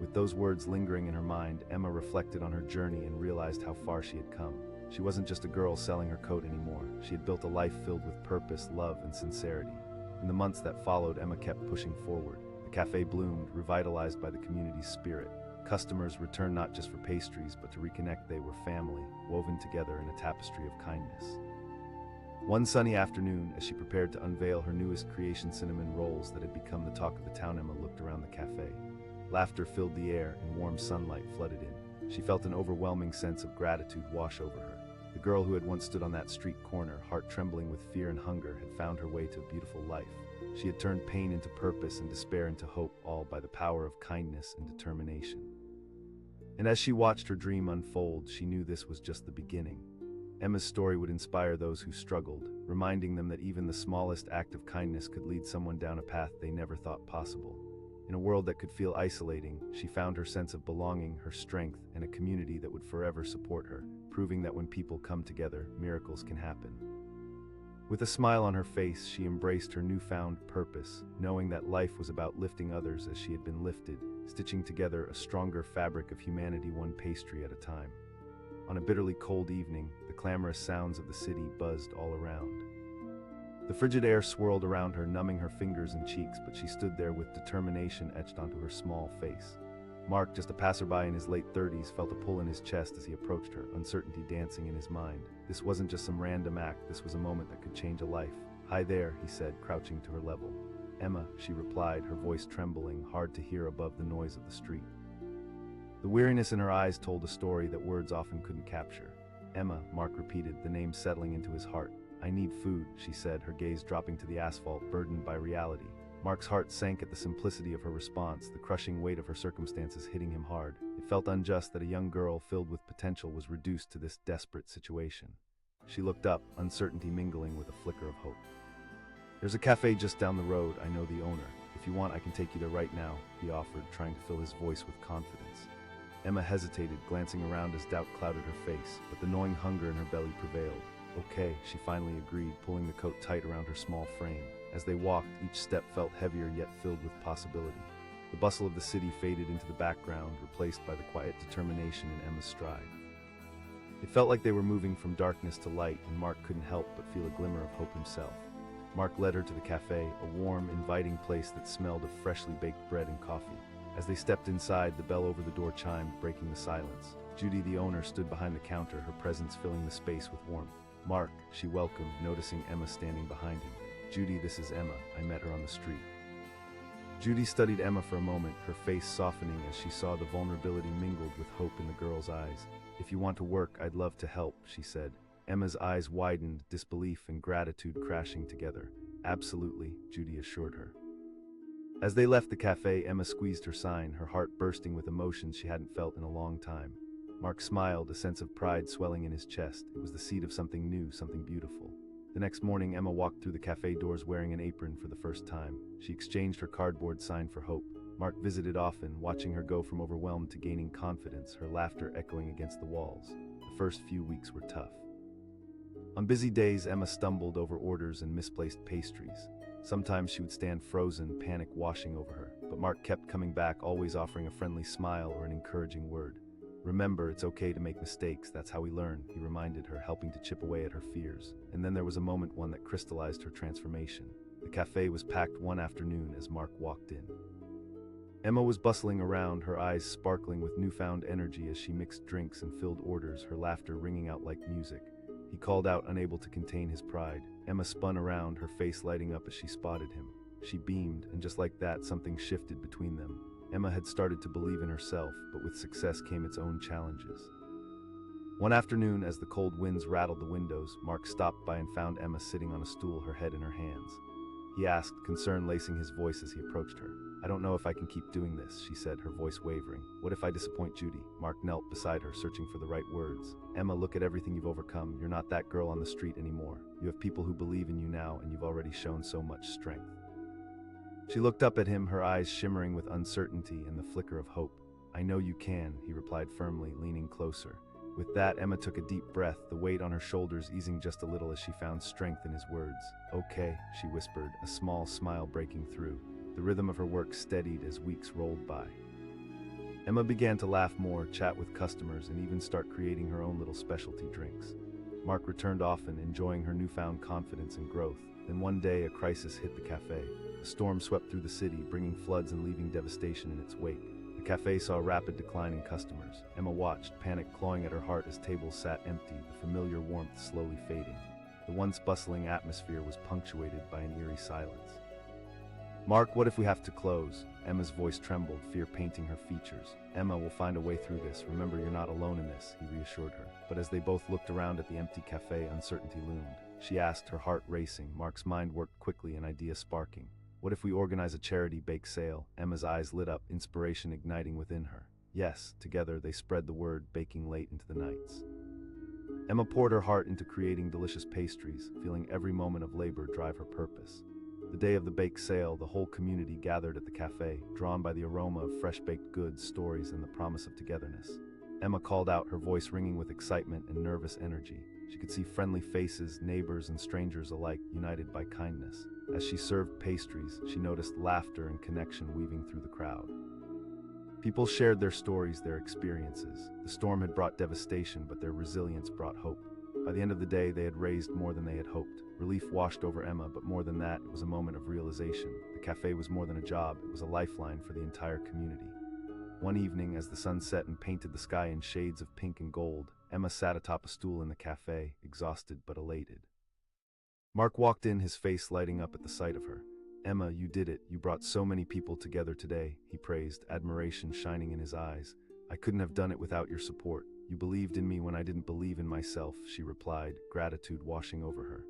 With those words lingering in her mind, Emma reflected on her journey and realized how far she had come. She wasn't just a girl selling her coat anymore. She had built a life filled with purpose, love, and sincerity. In the months that followed, Emma kept pushing forward. The The cafe bloomed, revitalized by the community's spirit. Customers returned not just for pastries, but to reconnect. They were family, woven together in a tapestry of kindness. One sunny afternoon, as she prepared to unveil her newest creation, cinnamon rolls that had become the talk of the town, Emma looked around the cafe. Laughter filled the air and warm sunlight flooded in. She felt an overwhelming sense of gratitude wash over her. The girl who had once stood on that street corner, heart trembling with fear and hunger, had found her way to a beautiful life. She had turned pain into purpose and despair into hope, all by the power of kindness and determination. And as she watched her dream unfold, she knew this was just the beginning. Emma's story would inspire those who struggled, reminding them that even the smallest act of kindness could lead someone down a path they never thought possible. In a world that could feel isolating, she found her sense of belonging, her strength, and a community that would forever support her, proving that when people come together, miracles can happen. With a smile on her face, she embraced her newfound purpose, knowing that life was about lifting others as she had been lifted, stitching together a stronger fabric of humanity, one pastry at a time. On a bitterly cold evening, the clamorous sounds of the city buzzed all around. The frigid air swirled around her, numbing her fingers and cheeks, but she stood there with determination etched onto her small face. Mark, just a passerby in his late 30s, felt a pull in his chest as he approached her, uncertainty dancing in his mind. This wasn't just some random act, this was a moment that could change a life. "Hi there," he said, crouching to her level. "Emma," she replied, her voice trembling, hard to hear above the noise of the street. The weariness in her eyes told a story that words often couldn't capture. "Emma," Mark repeated, the name settling into his heart. "I need food," she said, her gaze dropping to the asphalt, burdened by reality. Mark's heart sank at the simplicity of her response, the crushing weight of her circumstances hitting him hard. It felt unjust that a young girl filled with potential was reduced to this desperate situation. She looked up, uncertainty mingling with a flicker of hope. "There's a cafe just down the road. I know the owner. If you want, I can take you there right now," he offered, trying to fill his voice with confidence. Emma hesitated, glancing around as doubt clouded her face, but the gnawing hunger in her belly prevailed. "Okay," she finally agreed, pulling the coat tight around her small frame. As they walked, each step felt heavier yet filled with possibility. The bustle of the city faded into the background, replaced by the quiet determination in Emma's stride. It felt like they were moving from darkness to light, and Mark couldn't help but feel a glimmer of hope himself. Mark led her to the cafe, a warm, inviting place that smelled of freshly baked bread and coffee. As they stepped inside, the bell over the door chimed, breaking the silence. Judy, the owner, stood behind the counter, her presence filling the space with warmth. "Mark," she welcomed, noticing Emma standing behind him. "Judy, this is Emma. I met her on the street." Judy studied Emma for a moment, her face softening as she saw the vulnerability mingled with hope in the girl's eyes. "If you want to work, I'd love to help," she said. Emma's eyes widened, disbelief and gratitude crashing together. "Absolutely," Judy assured her. As they left the cafe, Emma squeezed her sign, her heart bursting with emotions she hadn't felt in a long time. Mark smiled, a sense of pride swelling in his chest. It was the seed of something new, something beautiful. The next morning, Emma walked through the cafe doors wearing an apron for the first time. She exchanged her cardboard sign for hope. Mark visited often, watching her go from overwhelmed to gaining confidence, her laughter echoing against the walls. The first few weeks were tough. On busy days, Emma stumbled over orders and misplaced pastries. Sometimes she would stand frozen, panic washing over her, but Mark kept coming back, always offering a friendly smile or an encouraging word. "Remember, it's okay to make mistakes, that's how we learn," he reminded her, helping to chip away at her fears. And then there was a moment, one that crystallized her transformation. The cafe was packed one afternoon as Mark walked in. Emma was bustling around, her eyes sparkling with newfound energy as she mixed drinks and filled orders, her laughter ringing out like music. He called out, unable to contain his pride. Emma spun around, her face lighting up as she spotted him. She beamed, and just like that, something shifted between them. Emma had started to believe in herself, but with success came its own challenges. One afternoon, as the cold winds rattled the windows, Mark stopped by and found Emma sitting on a stool, her head in her hands. He asked, concern lacing his voice as he approached her. "I don't know if I can keep doing this," she said, her voice wavering. "What if I disappoint Judy?" Mark knelt beside her, searching for the right words. "Emma, look at everything you've overcome. You're not that girl on the street anymore. You have people who believe in you now, and you've already shown so much strength." She looked up at him, her eyes shimmering with uncertainty and the flicker of hope. "I know you can," he replied firmly, leaning closer. With that, Emma took a deep breath, the weight on her shoulders easing just a little as she found strength in his words. "Okay," she whispered, a small smile breaking through. The rhythm of her work steadied as weeks rolled by. Emma began to laugh more, chat with customers, and even start creating her own little specialty drinks. Mark returned often, enjoying her newfound confidence and growth. Then one day, a crisis hit the cafe. A storm swept through the city, bringing floods and leaving devastation in its wake. The cafe saw a rapid decline in customers. Emma watched, panic clawing at her heart as tables sat empty, the familiar warmth slowly fading. The once bustling atmosphere was punctuated by an eerie silence. "Mark, what if we have to close?" Emma's voice trembled, fear painting her features. "Emma, we'll find a way through this. Remember, you're not alone in this," he reassured her. But as they both looked around at the empty cafe, uncertainty loomed. She asked, her heart racing. Mark's mind worked quickly, an idea sparking. "What if we organize a charity bake sale?" Emma's eyes lit up, inspiration igniting within her. Yes, together they spread the word, baking late into the nights. Emma poured her heart into creating delicious pastries, feeling every moment of labor drive her purpose. The day of the bake sale, the whole community gathered at the cafe, drawn by the aroma of fresh-baked goods, stories, and the promise of togetherness. Emma called out, her voice ringing with excitement and nervous energy. She could see friendly faces, neighbors and strangers alike, united by kindness. As she served pastries, she noticed laughter and connection weaving through the crowd. People shared their stories, their experiences. The storm had brought devastation, but their resilience brought hope. By the end of the day, they had raised more than they had hoped. Relief washed over Emma, but more than that, it was a moment of realization. The cafe was more than a job, it was a lifeline for the entire community. One evening, as the sun set and painted the sky in shades of pink and gold, Emma sat atop a stool in the cafe, exhausted but elated. Mark walked in, his face lighting up at the sight of her. "Emma, you did it. You brought so many people together today," he praised, admiration shining in his eyes. "I couldn't have done it without your support. You believed in me when I didn't believe in myself," she replied, gratitude washing over her.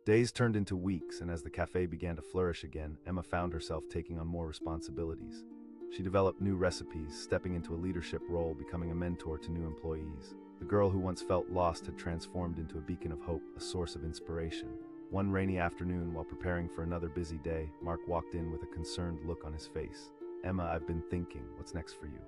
Days turned into weeks, and as the cafe began to flourish again, Emma found herself taking on more responsibilities. She developed new recipes, stepping into a leadership role, becoming a mentor to new employees. The girl who once felt lost had transformed into a beacon of hope, a source of inspiration. One rainy afternoon, while preparing for another busy day, Mark walked in with a concerned look on his face. "Emma, I've been thinking, what's next for you?"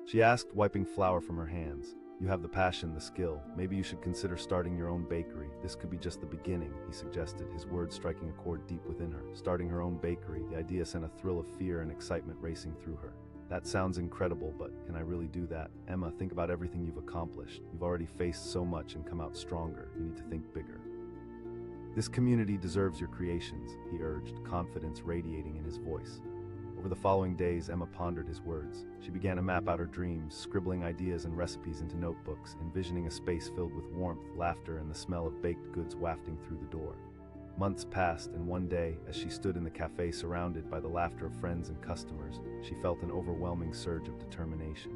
She asked, wiping flour from her hands. "You have the passion, the skill. Maybe you should consider starting your own bakery. This could be just the beginning," he suggested, his words striking a chord deep within her. Starting her own bakery, the idea sent a thrill of fear and excitement racing through her. "That sounds incredible, but can I really do that?" "Emma, think about everything you've accomplished. You've already faced so much and come out stronger. You need to think bigger." "This community deserves your creations," he urged, confidence radiating in his voice. Over the following days, Emma pondered his words. She began to map out her dreams, scribbling ideas and recipes into notebooks, envisioning a space filled with warmth, laughter, and the smell of baked goods wafting through the door. Months passed, and one day, as she stood in the cafe surrounded by the laughter of friends and customers, she felt an overwhelming surge of determination.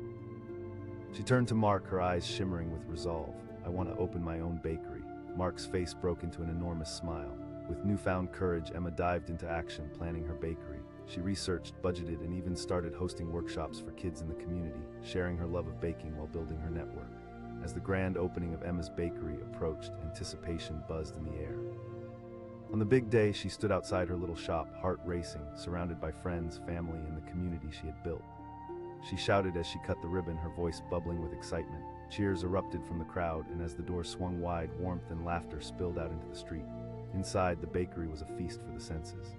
She turned to Mark, her eyes shimmering with resolve. "I want to open my own bakery." Mark's face broke into an enormous smile. With newfound courage, Emma dived into action, planning her bakery. She researched, budgeted, and even started hosting workshops for kids in the community, sharing her love of baking while building her network. As the grand opening of Emma's bakery approached, anticipation buzzed in the air. On the big day, she stood outside her little shop, heart racing, surrounded by friends, family, and the community she had built. She shouted as she cut the ribbon, her voice bubbling with excitement. Cheers erupted from the crowd, and as the door swung wide, warmth and laughter spilled out into the street. Inside, the bakery was a feast for the senses.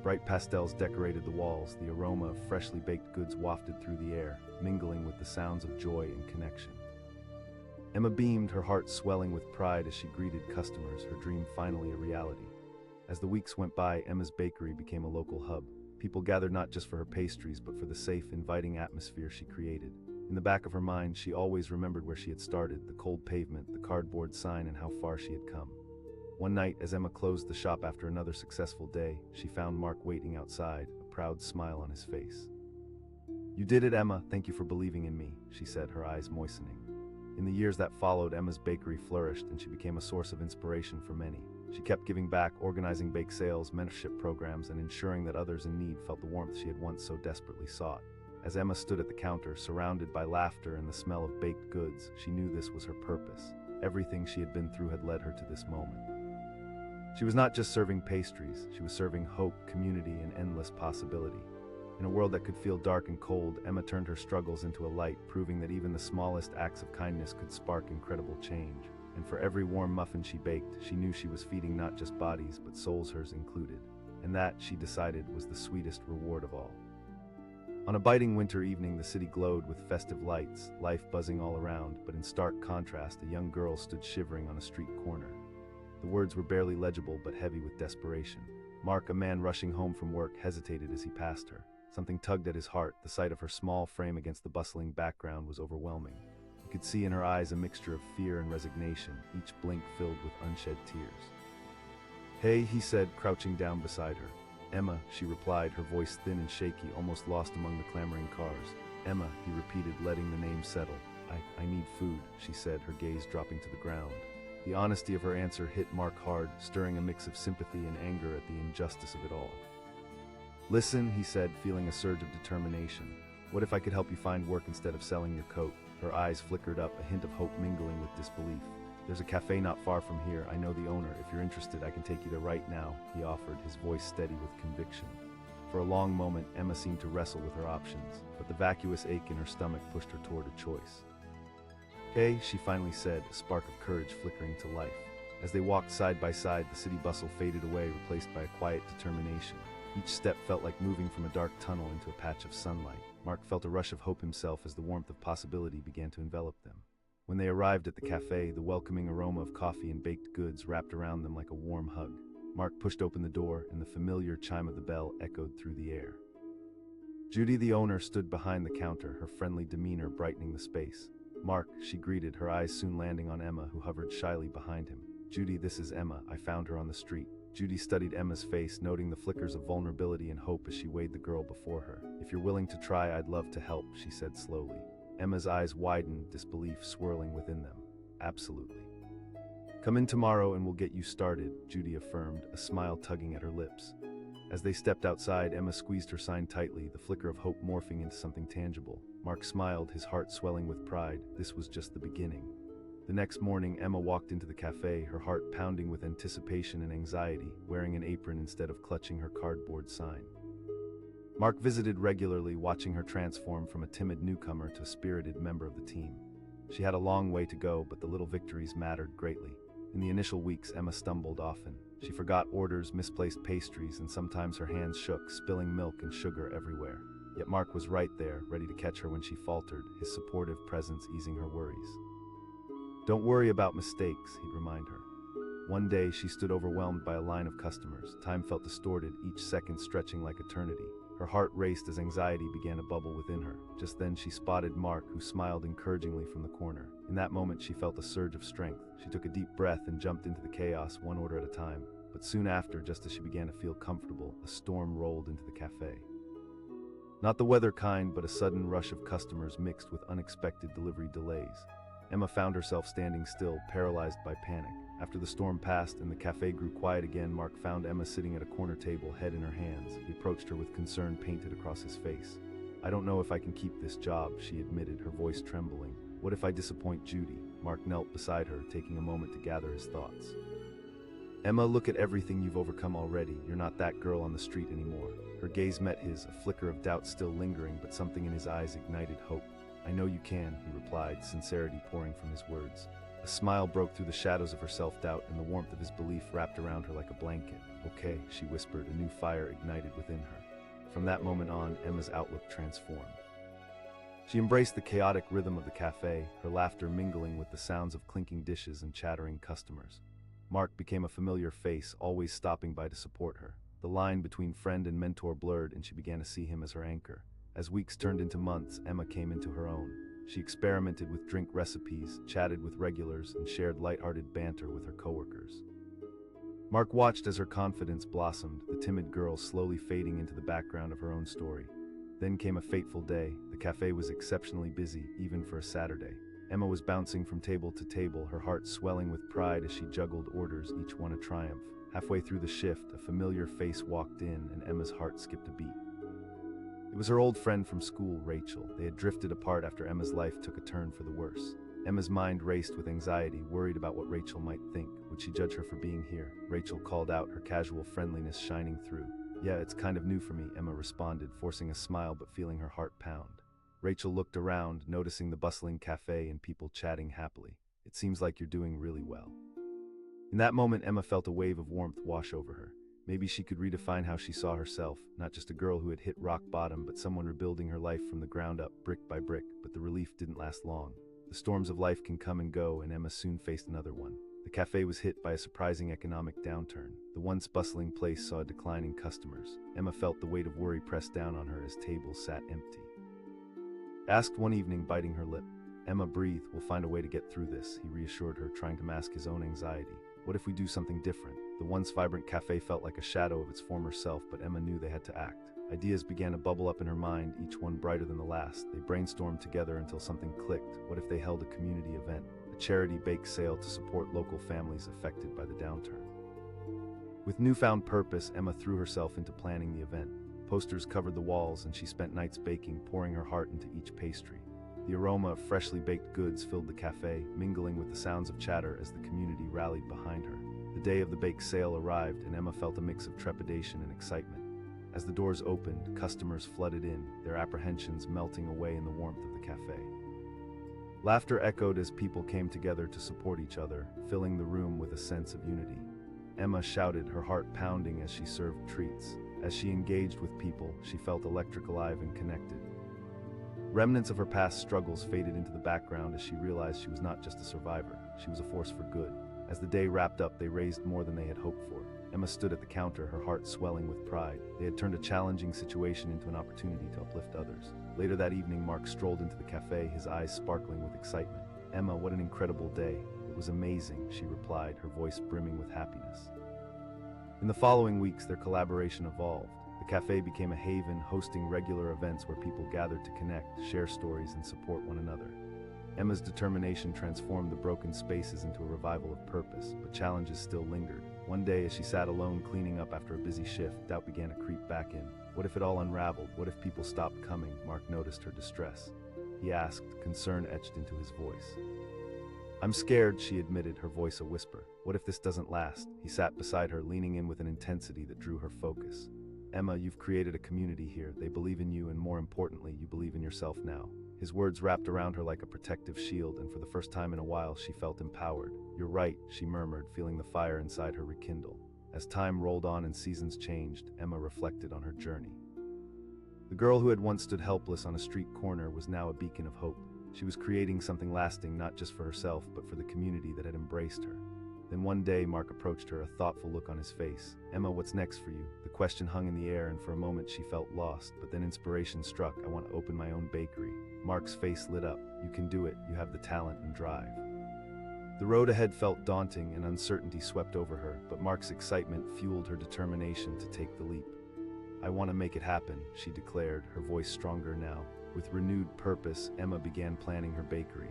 Bright pastels decorated the walls, the aroma of freshly baked goods wafted through the air, mingling with the sounds of joy and connection. Emma beamed, her heart swelling with pride as she greeted customers, her dream finally a reality. As the weeks went by, Emma's bakery became a local hub. People gathered not just for her pastries, but for the safe, inviting atmosphere she created. In the back of her mind, she always remembered where she had started, the cold pavement, the cardboard sign, and how far she had come. One night, as Emma closed the shop after another successful day, she found Mark waiting outside, a proud smile on his face. "You did it, Emma. Thank you for believing in me," she said, her eyes moistening. In the years that followed, Emma's bakery flourished, and she became a source of inspiration for many. She kept giving back, organizing bake sales, mentorship programs, and ensuring that others in need felt the warmth she had once so desperately sought. As Emma stood at the counter, surrounded by laughter and the smell of baked goods, she knew this was her purpose. Everything she had been through had led her to this moment. She was not just serving pastries, she was serving hope, community, and endless possibility. In a world that could feel dark and cold, Emma turned her struggles into a light, proving that even the smallest acts of kindness could spark incredible change. And for every warm muffin she baked, she knew she was feeding not just bodies, but souls, hers included. And that, she decided, was the sweetest reward of all. On a biting winter evening, the city glowed with festive lights, life buzzing all around, but in stark contrast, a young girl stood shivering on a street corner. The words were barely legible, but heavy with desperation. Mark, a man rushing home from work, hesitated as he passed her. Something tugged at his heart. The sight of her small frame against the bustling background was overwhelming. He could see in her eyes a mixture of fear and resignation, each blink filled with unshed tears. "Hey," he said, crouching down beside her. "Emma," she replied, her voice thin and shaky, almost lost among the clamoring cars. "Emma," he repeated, letting the name settle. I need food," she said, her gaze dropping to the ground. The honesty of her answer hit Mark hard, stirring a mix of sympathy and anger at the injustice of it all. "Listen," he said, feeling a surge of determination. "What if I could help you find work instead of selling your coat?" Her eyes flickered up, a hint of hope mingling with disbelief. "There's a cafe not far from here. I know the owner. If you're interested, I can take you there right now," he offered, his voice steady with conviction. For a long moment, Emma seemed to wrestle with her options, but the vacuous ache in her stomach pushed her toward a choice. "Okay," she finally said, a spark of courage flickering to life. As they walked side by side, the city bustle faded away, replaced by a quiet determination. Each step felt like moving from a dark tunnel into a patch of sunlight. Mark felt a rush of hope himself as the warmth of possibility began to envelop them. When they arrived at the cafe, the welcoming aroma of coffee and baked goods wrapped around them like a warm hug. Mark pushed open the door, and the familiar chime of the bell echoed through the air. Judy, the owner, stood behind the counter, her friendly demeanor brightening the space. "Mark," she greeted, her eyes soon landing on Emma, who hovered shyly behind him. "Judy, this is Emma. I found her on the street." Judy studied Emma's face, noting the flickers of vulnerability and hope as she weighed the girl before her. "If you're willing to try, I'd love to help," she said slowly. Emma's eyes widened, disbelief swirling within them. "Absolutely. Come in tomorrow and we'll get you started," Judy affirmed, a smile tugging at her lips. As they stepped outside, Emma squeezed her sign tightly, the flicker of hope morphing into something tangible. Mark smiled, his heart swelling with pride. This was just the beginning. The next morning, Emma walked into the cafe, her heart pounding with anticipation and anxiety, wearing an apron instead of clutching her cardboard sign. Mark visited regularly, watching her transform from a timid newcomer to a spirited member of the team. She had a long way to go, but the little victories mattered greatly. In the initial weeks, Emma stumbled often. She forgot orders, misplaced pastries, and sometimes her hands shook, spilling milk and sugar everywhere. Yet Mark was right there, ready to catch her when she faltered, his supportive presence easing her worries. "Don't worry about mistakes," he'd remind her. One day, she stood overwhelmed by a line of customers. Time felt distorted, each second stretching like eternity. Her heart raced as anxiety began to bubble within her. Just then, she spotted Mark, who smiled encouragingly from the corner. In that moment, she felt a surge of strength. She took a deep breath and jumped into the chaos, one order at a time. But soon after, just as she began to feel comfortable, a storm rolled into the cafe. Not the weather kind, but a sudden rush of customers mixed with unexpected delivery delays. Emma found herself standing still, paralyzed by panic. After the storm passed and the cafe grew quiet again, Mark found Emma sitting at a corner table, head in her hands. He approached her with concern painted across his face. "I don't know if I can keep this job," she admitted, her voice trembling. "What if I disappoint Judy?" Mark knelt beside her, taking a moment to gather his thoughts. "Emma, look at everything you've overcome already. You're not that girl on the street anymore." Her gaze met his, a flicker of doubt still lingering, but something in his eyes ignited hope. "I know you can," he replied, sincerity pouring from his words. A smile broke through the shadows of her self-doubt, and the warmth of his belief wrapped around her like a blanket. "Okay," she whispered, a new fire ignited within her. From that moment on, Emma's outlook transformed. She embraced the chaotic rhythm of the cafe, her laughter mingling with the sounds of clinking dishes and chattering customers. Mark became a familiar face, always stopping by to support her. The line between friend and mentor blurred, and she began to see him as her anchor. As weeks turned into months, Emma came into her own. She experimented with drink recipes, chatted with regulars, and shared lighthearted banter with her coworkers. Mark watched as her confidence blossomed, the timid girl slowly fading into the background of her own story. Then came a fateful day. The cafe was exceptionally busy, even for a Saturday. Emma was bouncing from table to table, her heart swelling with pride as she juggled orders, each one a triumph. Halfway through the shift, a familiar face walked in, and Emma's heart skipped a beat. It was her old friend from school, Rachel. They had drifted apart after Emma's life took a turn for the worse. Emma's mind raced with anxiety, worried about what Rachel might think. Would she judge her for being here? Rachel called out, her casual friendliness shining through. "Yeah, it's kind of new for me," Emma responded, forcing a smile but feeling her heart pound. Rachel looked around, noticing the bustling cafe and people chatting happily. "It seems like you're doing really well." In that moment, Emma felt a wave of warmth wash over her. Maybe she could redefine how she saw herself, not just a girl who had hit rock bottom, but someone rebuilding her life from the ground up, brick by brick. But the relief didn't last long. The storms of life can come and go, and Emma soon faced another one. The cafe was hit by a surprising economic downturn. The once bustling place saw a decline in customers. Emma felt the weight of worry press down on her as tables sat empty. Asked one evening, biting her lip. "Emma, breathe, we'll find a way to get through this," he reassured her, trying to mask his own anxiety. What if we do something different? The once vibrant cafe felt like a shadow of its former self, but Emma knew they had to act. Ideas began to bubble up in her mind, each one brighter than the last. They brainstormed together until something clicked. What if they held a community event, a charity bake sale to support local families affected by the downturn? With newfound purpose, Emma threw herself into planning the event. Posters covered the walls, and she spent nights baking, pouring her heart into each pastry. The aroma of freshly baked goods filled the cafe, mingling with the sounds of chatter as the community rallied behind her. The day of the bake sale arrived, and Emma felt a mix of trepidation and excitement. As the doors opened, customers flooded in, their apprehensions melting away in the warmth of the cafe. Laughter echoed as people came together to support each other, filling the room with a sense of unity. Emma shouted, her heart pounding as she served treats. As she engaged with people, she felt electric, alive, and connected. Remnants of her past struggles faded into the background as she realized she was not just a survivor, she was a force for good. As the day wrapped up, they raised more than they had hoped for. Emma stood at the counter, her heart swelling with pride. They had turned a challenging situation into an opportunity to uplift others. Later that evening, Mark strolled into the cafe, his eyes sparkling with excitement. "Emma, what an incredible day." "It was amazing," she replied, her voice brimming with happiness. In the following weeks, their collaboration evolved. The cafe became a haven, hosting regular events where people gathered to connect, share stories, and support one another. Emma's determination transformed the broken spaces into a revival of purpose, but challenges still lingered. One day, as she sat alone cleaning up after a busy shift, doubt began to creep back in. What if it all unraveled? What if people stopped coming? Mark noticed her distress. He asked, concern etched into his voice. "I'm scared," she admitted, her voice a whisper. "What if this doesn't last?" He sat beside her, leaning in with an intensity that drew her focus. "Emma, you've created a community here. They believe in you, and more importantly, you believe in yourself now." His words wrapped around her like a protective shield, and for the first time in a while, she felt empowered. "You're right," she murmured, feeling the fire inside her rekindle. As time rolled on and seasons changed, Emma reflected on her journey. The girl who had once stood helpless on a street corner was now a beacon of hope. She was creating something lasting, not just for herself, but for the community that had embraced her. Then one day, Mark approached her, a thoughtful look on his face. "Emma, what's next for you?" The question hung in the air, and for a moment she felt lost, but then inspiration struck. "I want to open my own bakery." Mark's face lit up. "You can do it. You have the talent and drive." The road ahead felt daunting, and uncertainty swept over her, but Mark's excitement fueled her determination to take the leap. "I want to make it happen," she declared, her voice stronger now. With renewed purpose, Emma began planning her bakery.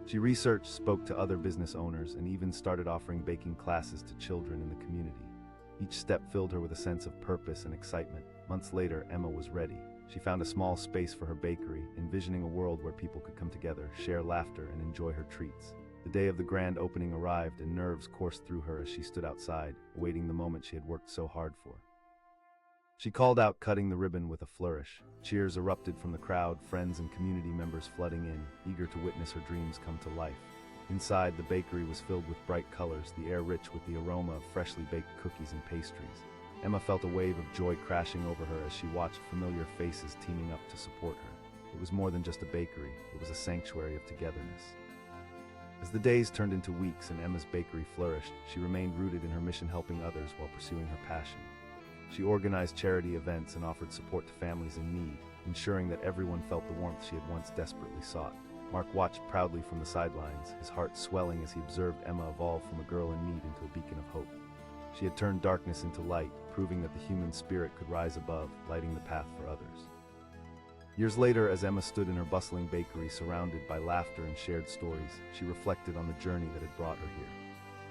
She researched, spoke to other business owners, and even started offering baking classes to children in the community. Each step filled her with a sense of purpose and excitement. Months later, Emma was ready. She found a small space for her bakery, envisioning a world where people could come together, share laughter, and enjoy her treats. The day of the grand opening arrived, and nerves coursed through her as she stood outside, awaiting the moment she had worked so hard for. She called out, cutting the ribbon with a flourish. Cheers erupted from the crowd, friends and community members flooding in, eager to witness her dreams come to life. Inside, the bakery was filled with bright colors, the air rich with the aroma of freshly baked cookies and pastries. Emma felt a wave of joy crashing over her as she watched familiar faces teaming up to support her. It was more than just a bakery, it was a sanctuary of togetherness. As the days turned into weeks and Emma's bakery flourished, she remained rooted in her mission, helping others while pursuing her passion. She organized charity events and offered support to families in need, ensuring that everyone felt the warmth she had once desperately sought. Mark watched proudly from the sidelines, his heart swelling as he observed Emma evolve from a girl in need into a beacon of hope. She had turned darkness into light, proving that the human spirit could rise above, lighting the path for others. Years later, as Emma stood in her bustling bakery surrounded by laughter and shared stories, she reflected on the journey that had brought her here.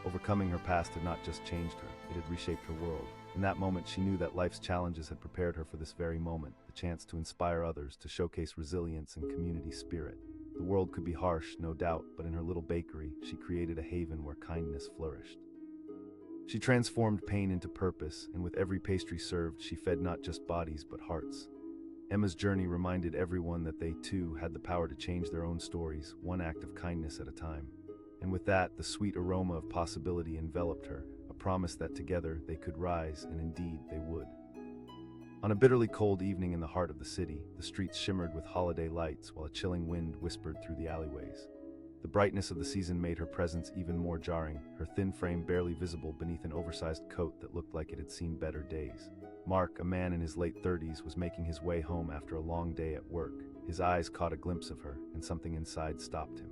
Overcoming her past had not just changed her, it had reshaped her world. In that moment, she knew that life's challenges had prepared her for this very moment, the chance to inspire others, to showcase resilience and community spirit. The world could be harsh, no doubt, but in her little bakery, she created a haven where kindness flourished. She transformed pain into purpose, and with every pastry served, she fed not just bodies but hearts. Emma's journey reminded everyone that they too had the power to change their own stories, one act of kindness at a time. And with that, the sweet aroma of possibility enveloped her, a promised that together they could rise, and indeed they would. On a bitterly cold evening in the heart of the city, the streets shimmered with holiday lights while a chilling wind whispered through the alleyways. The brightness of the season made her presence even more jarring, her thin frame barely visible beneath an oversized coat that looked like it had seen better days. Mark, a man in his late 30s, was making his way home after a long day at work. His eyes caught a glimpse of her, and something inside stopped him.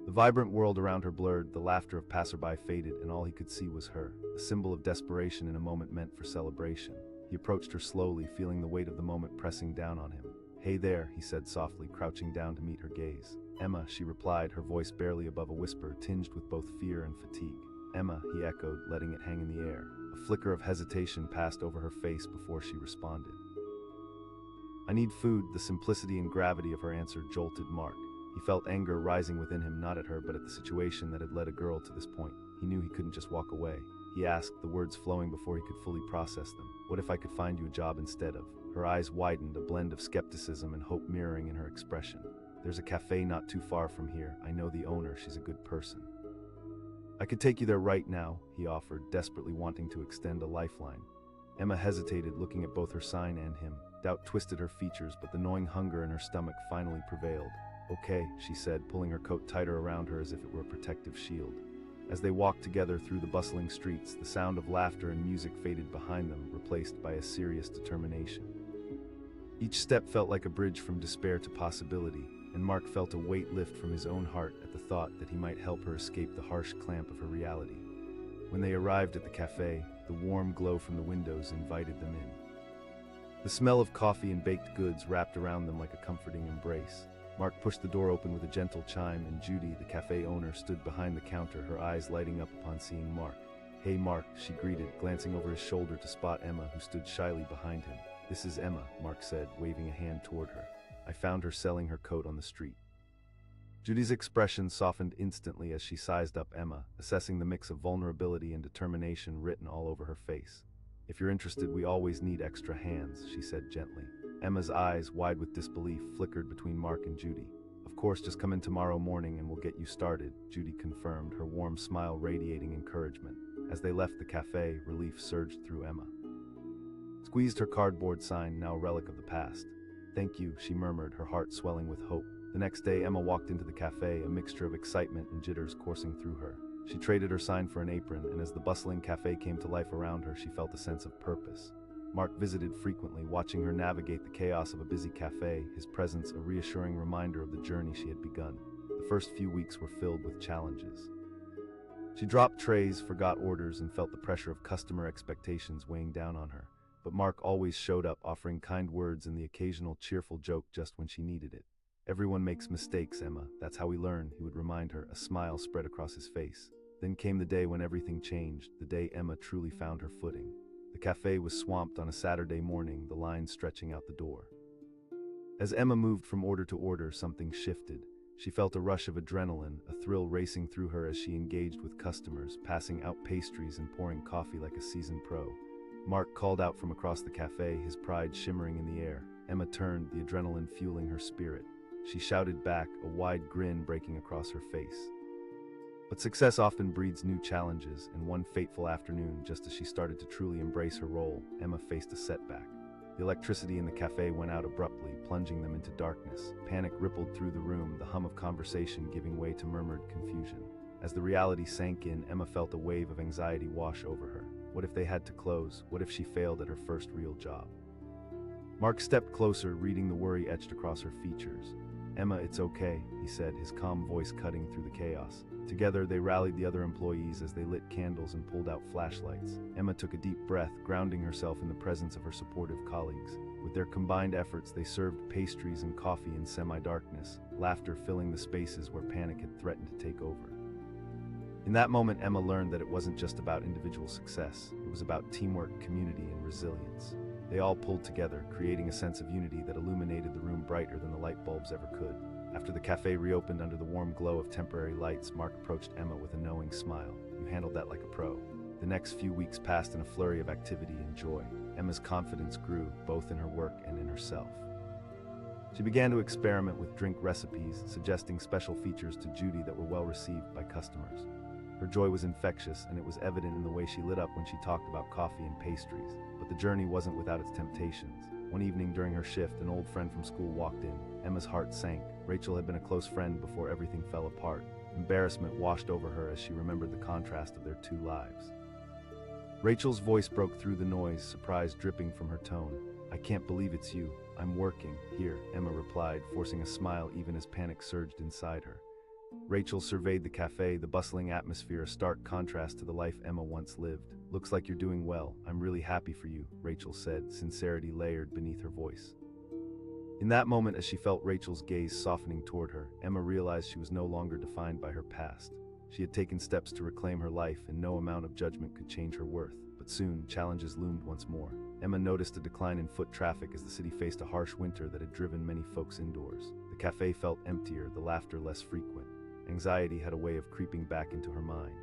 The vibrant world around her blurred, the laughter of passerby faded, and all he could see was her, a symbol of desperation in a moment meant for celebration. He approached her slowly, feeling the weight of the moment pressing down on him. "Hey there," he said softly, crouching down to meet her gaze. "Emma," she replied, her voice barely above a whisper, tinged with both fear and fatigue. "Emma," he echoed, letting it hang in the air. A flicker of hesitation passed over her face before she responded. "I need food." The simplicity and gravity of her answer jolted Mark. He felt anger rising within him, not at her, but at the situation that had led a girl to this point. He knew he couldn't just walk away. He asked, the words flowing before he could fully process them. "What if I could find you a job instead of?" Her eyes widened, a blend of skepticism and hope mirroring in her expression. "There's a cafe not too far from here. I know the owner. She's a good person." "I could take you there right now," he offered, desperately wanting to extend a lifeline. Emma hesitated, looking at both her sign and him. Doubt twisted her features, but the gnawing hunger in her stomach finally prevailed. "Okay," she said, pulling her coat tighter around her as if it were a protective shield. As they walked together through the bustling streets, the sound of laughter and music faded behind them, replaced by a serious determination. Each step felt like a bridge from despair to possibility, and Mark felt a weight lift from his own heart at the thought that he might help her escape the harsh clamp of her reality. When they arrived at the cafe, the warm glow from the windows invited them in. The smell of coffee and baked goods wrapped around them like a comforting embrace. Mark pushed the door open with a gentle chime, and Judy, the cafe owner, stood behind the counter, her eyes lighting up upon seeing Mark. "Hey, Mark," she greeted, glancing over his shoulder to spot Emma, who stood shyly behind him. "This is Emma," Mark said, waving a hand toward her. "I found her selling her coat on the street." Judy's expression softened instantly as she sized up Emma, assessing the mix of vulnerability and determination written all over her face. "If you're interested, we always need extra hands," she said gently. Emma's eyes, wide with disbelief, flickered between Mark and Judy. "Of course, just come in tomorrow morning and we'll get you started," Judy confirmed, her warm smile radiating encouragement. As they left the cafe, relief surged through Emma. Squeezed her cardboard sign, now a relic of the past. "Thank you," she murmured, her heart swelling with hope. The next day, Emma walked into the cafe, a mixture of excitement and jitters coursing through her. She traded her sign for an apron, and as the bustling cafe came to life around her, she felt a sense of purpose. Mark visited frequently, watching her navigate the chaos of a busy cafe, his presence a reassuring reminder of the journey she had begun. The first few weeks were filled with challenges. She dropped trays, forgot orders, and felt the pressure of customer expectations weighing down on her. But Mark always showed up, offering kind words and the occasional cheerful joke just when she needed it. "Everyone makes mistakes, Emma. That's how we learn," he would remind her, a smile spread across his face. Then came the day when everything changed, the day Emma truly found her footing. The cafe was swamped on a Saturday morning, the lines stretching out the door. As Emma moved from order to order, something shifted. She felt a rush of adrenaline, a thrill racing through her as she engaged with customers, passing out pastries and pouring coffee like a seasoned pro. Mark called out from across the cafe, his pride shimmering in the air. Emma turned, the adrenaline fueling her spirit. She shouted back, a wide grin breaking across her face. But success often breeds new challenges, and one fateful afternoon, just as she started to truly embrace her role, Emma faced a setback. The electricity in the cafe went out abruptly, plunging them into darkness. Panic rippled through the room, the hum of conversation giving way to murmured confusion. As the reality sank in, Emma felt a wave of anxiety wash over her. What if they had to close? What if she failed at her first real job? Mark stepped closer, reading the worry etched across her features. "Emma, it's okay," he said, his calm voice cutting through the chaos. Together, they rallied the other employees as they lit candles and pulled out flashlights. Emma took a deep breath, grounding herself in the presence of her supportive colleagues. With their combined efforts, they served pastries and coffee in semi-darkness, laughter filling the spaces where panic had threatened to take over. In that moment, Emma learned that it wasn't just about individual success. It was about teamwork, community, and resilience. They all pulled together, creating a sense of unity that illuminated the room brighter than the light bulbs ever could. After the cafe reopened under the warm glow of temporary lights, Mark approached Emma with a knowing smile. "You handled that like a pro." The next few weeks passed in a flurry of activity and joy. Emma's confidence grew, both in her work and in herself. She began to experiment with drink recipes, suggesting special features to Judy that were well received by customers. Her joy was infectious, and it was evident in the way she lit up when she talked about coffee and pastries. But the journey wasn't without its temptations. One evening during her shift, an old friend from school walked in. Emma's heart sank. Rachel had been a close friend before everything fell apart. Embarrassment washed over her as she remembered the contrast of their two lives. Rachel's voice broke through the noise, surprise dripping from her tone. "I can't believe it's you. I'm working here," Emma replied, forcing a smile even as panic surged inside her. Rachel surveyed the cafe, the bustling atmosphere, a stark contrast to the life Emma once lived. "Looks like you're doing well. I'm really happy for you," Rachel said, sincerity layered beneath her voice. In that moment, as she felt Rachel's gaze softening toward her, Emma realized she was no longer defined by her past. She had taken steps to reclaim her life, and no amount of judgment could change her worth. But soon, challenges loomed once more. Emma noticed a decline in foot traffic as the city faced a harsh winter that had driven many folks indoors. The cafe felt emptier, the laughter less frequent. Anxiety had a way of creeping back into her mind.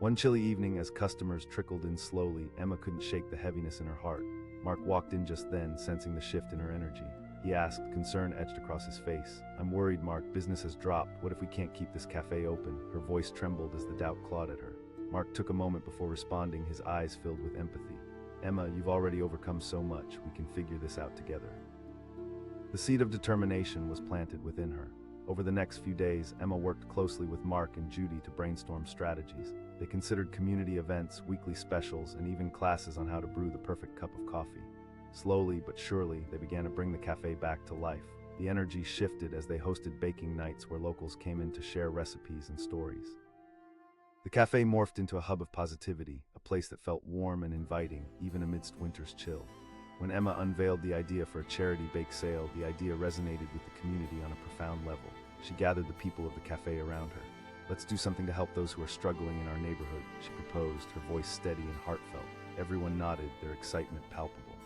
One chilly evening, as customers trickled in slowly, Emma couldn't shake the heaviness in her heart. Mark walked in just then, sensing the shift in her energy. He asked, concern etched across his face. "I'm worried, Mark. Business has dropped. What if we can't keep this cafe open?" Her voice trembled as the doubt clawed at her. Mark took a moment before responding, his eyes filled with empathy. "Emma, you've already overcome so much. We can figure this out together." The seed of determination was planted within her. Over the next few days, Emma worked closely with Mark and Judy to brainstorm strategies. They considered community events, weekly specials, and even classes on how to brew the perfect cup of coffee. Slowly but surely, they began to bring the cafe back to life. The energy shifted as they hosted baking nights where locals came in to share recipes and stories. The cafe morphed into a hub of positivity, a place that felt warm and inviting, even amidst winter's chill. When Emma unveiled the idea for a charity bake sale, the idea resonated with the community on a profound level. She gathered the people of the cafe around her. "Let's do something to help those who are struggling in our neighborhood," she proposed, her voice steady and heartfelt. Everyone nodded, their excitement palpable.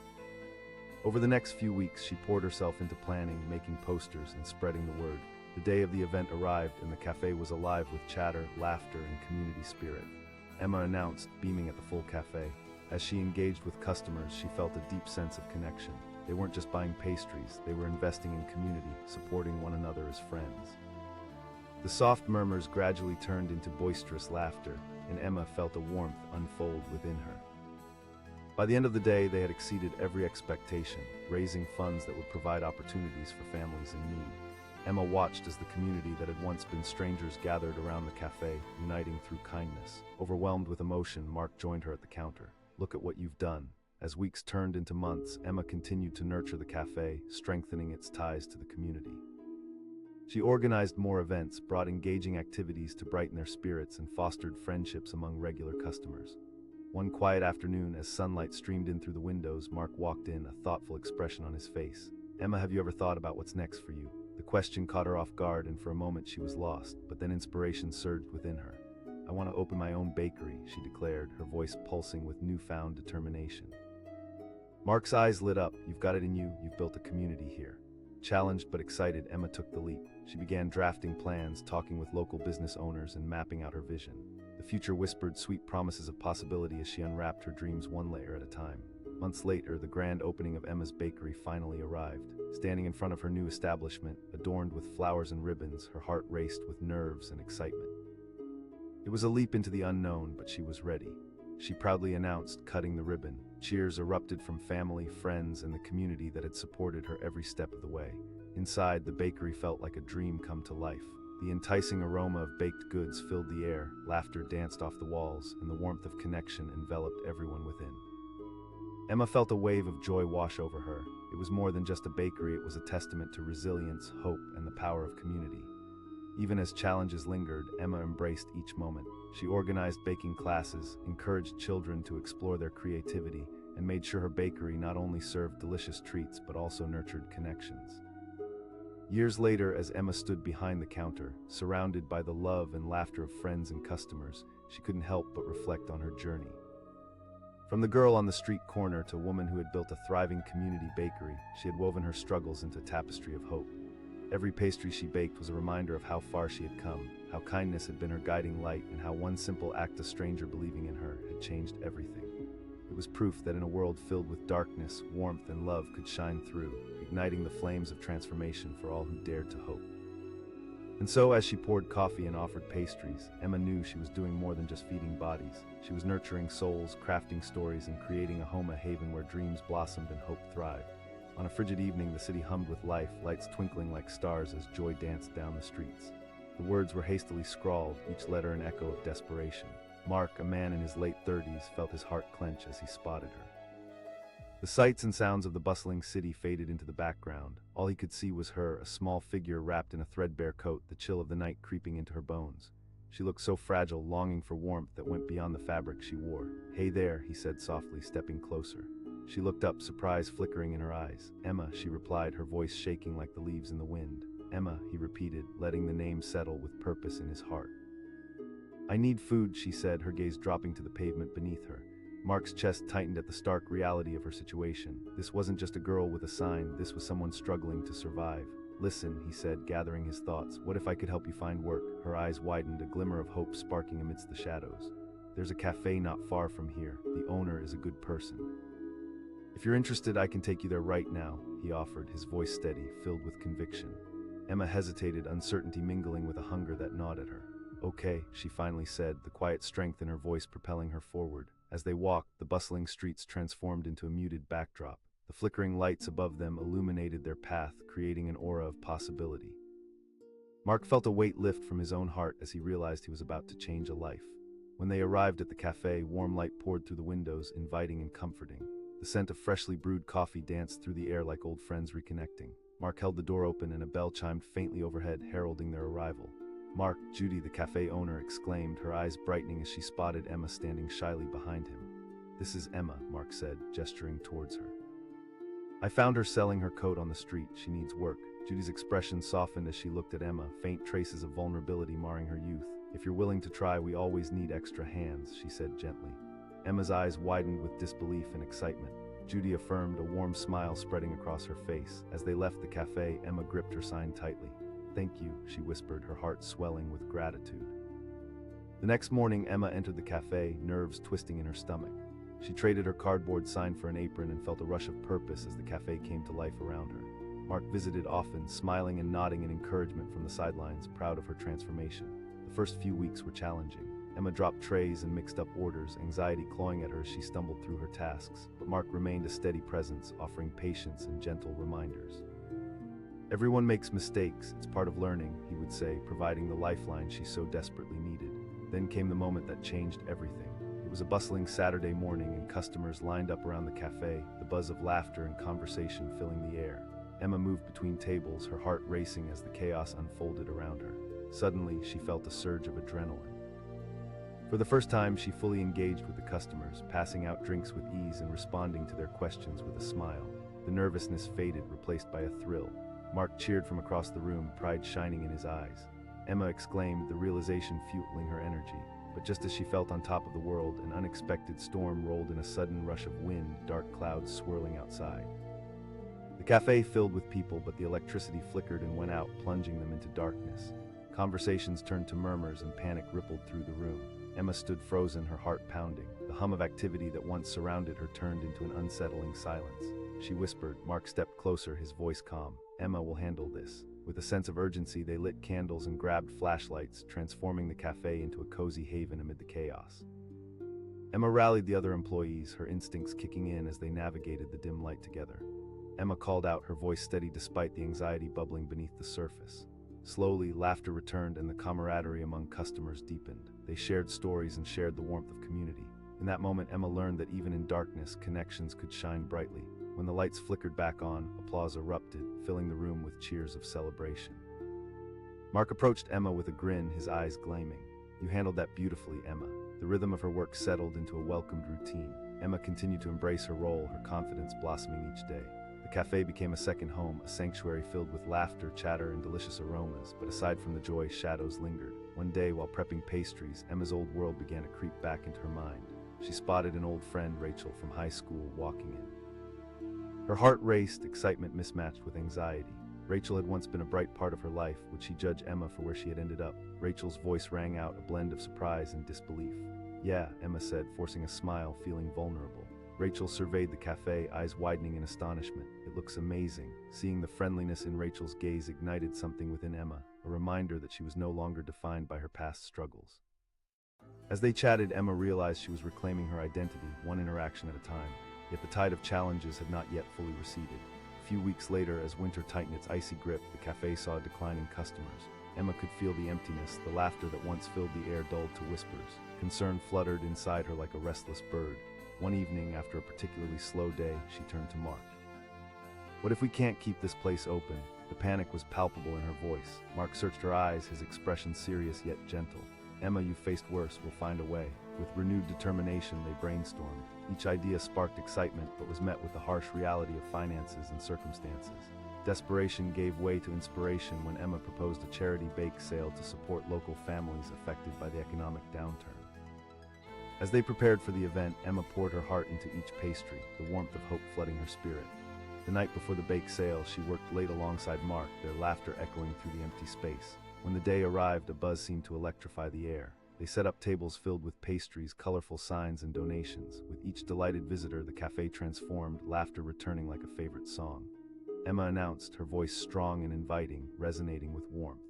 Over the next few weeks, she poured herself into planning, making posters, and spreading the word. The day of the event arrived, and the cafe was alive with chatter, laughter, and community spirit. Emma announced, beaming at the full cafe. As she engaged with customers, she felt a deep sense of connection. They weren't just buying pastries, they were investing in community, supporting one another as friends. The soft murmurs gradually turned into boisterous laughter, and Emma felt a warmth unfold within her. By the end of the day, they had exceeded every expectation, raising funds that would provide opportunities for families in need. Emma watched as the community that had once been strangers gathered around the cafe, uniting through kindness. Overwhelmed with emotion, Mark joined her at the counter. "Look at what you've done." As weeks turned into months, Emma continued to nurture the cafe, strengthening its ties to the community. She organized more events, brought engaging activities to brighten their spirits, and fostered friendships among regular customers. One quiet afternoon, as sunlight streamed in through the windows, Mark walked in, a thoughtful expression on his face. "Emma, have you ever thought about what's next for you?" The question caught her off guard, and for a moment she was lost, but then inspiration surged within her. "I want to open my own bakery," she declared, her voice pulsing with newfound determination. Mark's eyes lit up. "You've got it in you. You've built a community here." Challenged but excited, Emma took the leap. She began drafting plans, talking with local business owners, and mapping out her vision. The future whispered sweet promises of possibility as she unwrapped her dreams one layer at a time. Months later, the grand opening of Emma's bakery finally arrived. Standing in front of her new establishment, adorned with flowers and ribbons, her heart raced with nerves and excitement. It was a leap into the unknown, but she was ready. She proudly announced, cutting the ribbon. Cheers erupted from family, friends, and the community that had supported her every step of the way. Inside, the bakery felt like a dream come to life. The enticing aroma of baked goods filled the air, laughter danced off the walls, and the warmth of connection enveloped everyone within. Emma felt a wave of joy wash over her. It was more than just a bakery, it was a testament to resilience, hope, and the power of community. Even as challenges lingered, Emma embraced each moment. She organized baking classes, encouraged children to explore their creativity, and made sure her bakery not only served delicious treats but also nurtured connections. Years later, as Emma stood behind the counter, surrounded by the love and laughter of friends and customers, she couldn't help but reflect on her journey. From the girl on the street corner to a woman who had built a thriving community bakery, she had woven her struggles into a tapestry of hope. Every pastry she baked was a reminder of how far she had come, how kindness had been her guiding light, and how one simple act of stranger believing in her had changed everything. It was proof that in a world filled with darkness, warmth and love could shine through, igniting the flames of transformation for all who dared to hope. And so, as she poured coffee and offered pastries, Emma knew she was doing more than just feeding bodies. She was nurturing souls, crafting stories, and creating a home, a haven where dreams blossomed and hope thrived. On a frigid evening, the city hummed with life, lights twinkling like stars as joy danced down the streets. The words were hastily scrawled, each letter an echo of desperation. Mark, a man in his late 30s, felt his heart clench as he spotted her. The sights and sounds of the bustling city faded into the background. All he could see was her, a small figure wrapped in a threadbare coat, the chill of the night creeping into her bones. She looked so fragile, longing for warmth that went beyond the fabric she wore. "Hey there," he said softly, stepping closer. She looked up, surprise flickering in her eyes. "Emma," she replied, her voice shaking like the leaves in the wind. "Emma," he repeated, letting the name settle with purpose in his heart. "I need food," she said, her gaze dropping to the pavement beneath her. Mark's chest tightened at the stark reality of her situation. This wasn't just a girl with a sign, this was someone struggling to survive. "Listen," he said, gathering his thoughts, "what if I could help you find work?" Her eyes widened, a glimmer of hope sparking amidst the shadows. "There's a cafe not far from here. The owner is a good person. If you're interested, I can take you there right now," he offered, his voice steady, filled with conviction. Emma hesitated, uncertainty mingling with a hunger that gnawed at her. "Okay," she finally said, the quiet strength in her voice propelling her forward. As they walked, the bustling streets transformed into a muted backdrop. The flickering lights above them illuminated their path, creating an aura of possibility. Mark felt a weight lift from his own heart as he realized he was about to change a life. When they arrived at the cafe, warm light poured through the windows, inviting and comforting. The scent of freshly brewed coffee danced through the air like old friends reconnecting. Mark held the door open and a bell chimed faintly overhead, heralding their arrival. "Mark," Judy, the cafe owner, exclaimed, her eyes brightening as she spotted Emma standing shyly behind him. "This is Emma," Mark said, gesturing towards her. "I found her selling her coat on the street. She needs work." Judy's expression softened as she looked at Emma, faint traces of vulnerability marring her youth. "If you're willing to try, we always need extra hands," she said gently. Emma's eyes widened with disbelief and excitement. Judy affirmed, a warm smile spreading across her face. As they left the cafe, Emma gripped her sign tightly. "Thank you," she whispered, her heart swelling with gratitude. The next morning, Emma entered the cafe, nerves twisting in her stomach. She traded her cardboard sign for an apron and felt a rush of purpose as the cafe came to life around her. Mark visited often, smiling and nodding in encouragement from the sidelines, proud of her transformation. The first few weeks were challenging. Emma dropped trays and mixed up orders, anxiety clawing at her as she stumbled through her tasks, but Mark remained a steady presence, offering patience and gentle reminders. "Everyone makes mistakes, it's part of learning," he would say, providing the lifeline she so desperately needed. Then came the moment that changed everything. It was a bustling Saturday morning and customers lined up around the cafe, the buzz of laughter and conversation filling the air. Emma moved between tables, her heart racing as the chaos unfolded around her. Suddenly, she felt a surge of adrenaline. For the first time, she fully engaged with the customers, passing out drinks with ease and responding to their questions with a smile. The nervousness faded, replaced by a thrill. Mark cheered from across the room, pride shining in his eyes. Emma exclaimed, the realization fueling her energy. But just as she felt on top of the world, an unexpected storm rolled in, a sudden rush of wind, dark clouds swirling outside. The cafe filled with people, but the electricity flickered and went out, plunging them into darkness. Conversations turned to murmurs and panic rippled through the room. Emma stood frozen, her heart pounding. The hum of activity that once surrounded her turned into an unsettling silence. She whispered. Mark stepped closer, his voice calm. "Emma will handle this." With a sense of urgency, they lit candles and grabbed flashlights, transforming the cafe into a cozy haven amid the chaos. Emma rallied the other employees, her instincts kicking in as they navigated the dim light together. Emma called out, her voice steady despite the anxiety bubbling beneath the surface. Slowly, laughter returned and the camaraderie among customers deepened. They shared stories and shared the warmth of community. In that moment, Emma learned that even in darkness, connections could shine brightly. When the lights flickered back on, applause erupted, filling the room with cheers of celebration. Mark approached Emma with a grin, his eyes gleaming. "You handled that beautifully, Emma." The rhythm of her work settled into a welcomed routine. Emma continued to embrace her role, her confidence blossoming each day. The cafe became a second home, a sanctuary filled with laughter, chatter, and delicious aromas, but aside from the joy, shadows lingered. One day, while prepping pastries, Emma's old world began to creep back into her mind. She spotted an old friend, Rachel, from high school, walking in. Her heart raced, excitement mismatched with anxiety. Rachel had once been a bright part of her life. Would she judge Emma for where she had ended up? Rachel's voice rang out, a blend of surprise and disbelief. "Yeah," Emma said, forcing a smile, feeling vulnerable. Rachel surveyed the cafe, eyes widening in astonishment. "It looks amazing." Seeing the friendliness in Rachel's gaze ignited something within Emma. a reminder that she was no longer defined by her past struggles. As they chatted, Emma realized she was reclaiming her identity, one interaction at a time. Yet the tide of challenges had not yet fully receded. A few weeks later, as winter tightened its icy grip, the cafe saw a decline in customers. Emma could feel the emptiness, the laughter that once filled the air dulled to whispers. Concern fluttered inside her like a restless bird. One evening, after a particularly slow day, she turned to Mark. "What if we can't keep this place open?" The panic was palpable in her voice. Mark searched her eyes, his expression serious yet gentle. "Emma, you've faced worse, we'll find a way." With renewed determination, they brainstormed. Each idea sparked excitement, but was met with the harsh reality of finances and circumstances. Desperation gave way to inspiration when Emma proposed a charity bake sale to support local families affected by the economic downturn. As they prepared for the event, Emma poured her heart into each pastry, the warmth of hope flooding her spirit. The night before the bake sale, she worked late alongside Mark, their laughter echoing through the empty space. When the day arrived, a buzz seemed to electrify the air. They set up tables filled with pastries, colorful signs, and donations. With each delighted visitor, the cafe transformed, laughter returning like a favorite song. Emma announced, her voice strong and inviting, resonating with warmth.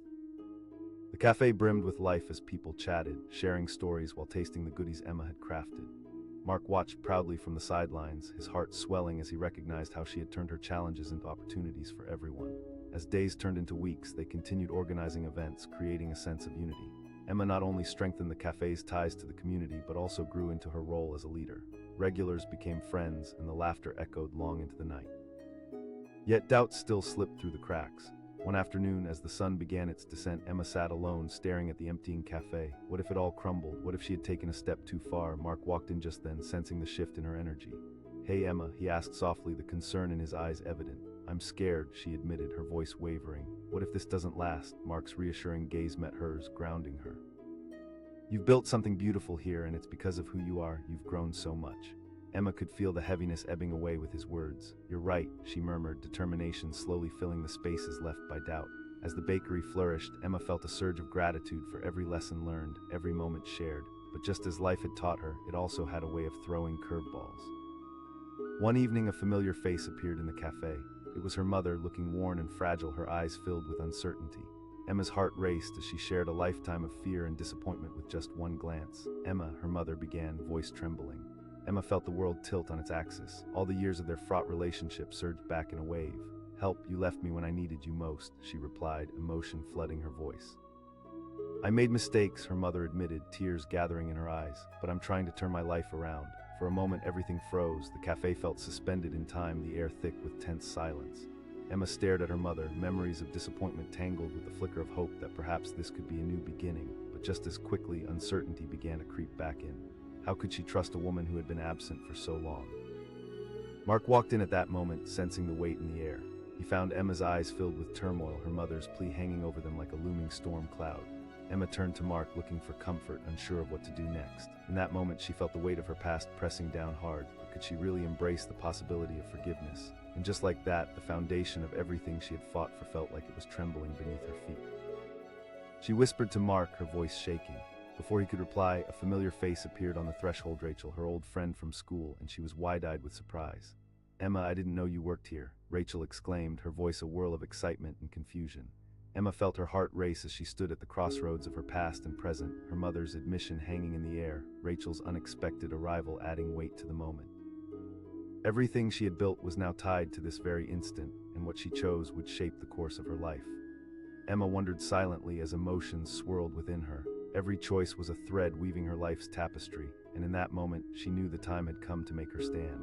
The cafe brimmed with life as people chatted, sharing stories while tasting the goodies Emma had crafted. Mark watched proudly from the sidelines, his heart swelling as he recognized how she had turned her challenges into opportunities for everyone. As days turned into weeks, they continued organizing events, creating a sense of unity. Emma not only strengthened the cafe's ties to the community, but also grew into her role as a leader. Regulars became friends, and the laughter echoed long into the night. Yet doubts still slipped through the cracks. One afternoon, as the sun began its descent, Emma sat alone, staring at the emptying cafe. What if it all crumbled? What if she had taken a step too far? Mark walked in just then, sensing the shift in her energy. "Hey, Emma," he asked softly, the concern in his eyes evident. "I'm scared," she admitted, her voice wavering. "What if this doesn't last?" Mark's reassuring gaze met hers, grounding her. "You've built something beautiful here, and it's because of who you are. You've grown so much." Emma could feel the heaviness ebbing away with his words. "You're right," she murmured, determination slowly filling the spaces left by doubt. As the bakery flourished, Emma felt a surge of gratitude for every lesson learned, every moment shared. But just as life had taught her, it also had a way of throwing curveballs. One evening, a familiar face appeared in the cafe. It was her mother, looking worn and fragile, her eyes filled with uncertainty. Emma's heart raced as she shared a lifetime of fear and disappointment with just one glance. "Emma," her mother began, voice trembling. Emma felt the world tilt on its axis. All the years of their fraught relationship surged back in a wave. "Help, you left me when I needed you most," she replied, emotion flooding her voice. "I made mistakes," her mother admitted, tears gathering in her eyes, "but I'm trying to turn my life around." For a moment, everything froze. The cafe felt suspended in time, the air thick with tense silence. Emma stared at her mother, memories of disappointment tangled with the flicker of hope that perhaps this could be a new beginning. But just as quickly, uncertainty began to creep back in. How could she trust a woman who had been absent for so long? Mark walked in at that moment, sensing the weight in the air. He found Emma's eyes filled with turmoil, her mother's plea hanging over them like a looming storm cloud. Emma turned to Mark, looking for comfort, unsure of what to do next. In that moment, she felt the weight of her past pressing down hard. But could she really embrace the possibility of forgiveness? And just like that, the foundation of everything she had fought for felt like it was trembling beneath her feet. She whispered to Mark, her voice shaking. Before he could reply, a familiar face appeared on the threshold. Rachel, her old friend from school, and she was wide-eyed with surprise. "Emma, I didn't know you worked here," Rachel exclaimed, her voice a whirl of excitement and confusion. Emma felt her heart race as she stood at the crossroads of her past and present, her mother's admission hanging in the air, Rachel's unexpected arrival adding weight to the moment. Everything she had built was now tied to this very instant, and what she chose would shape the course of her life. Emma wondered silently as emotions swirled within her. Every choice was a thread weaving her life's tapestry, and in that moment, she knew the time had come to make her stand.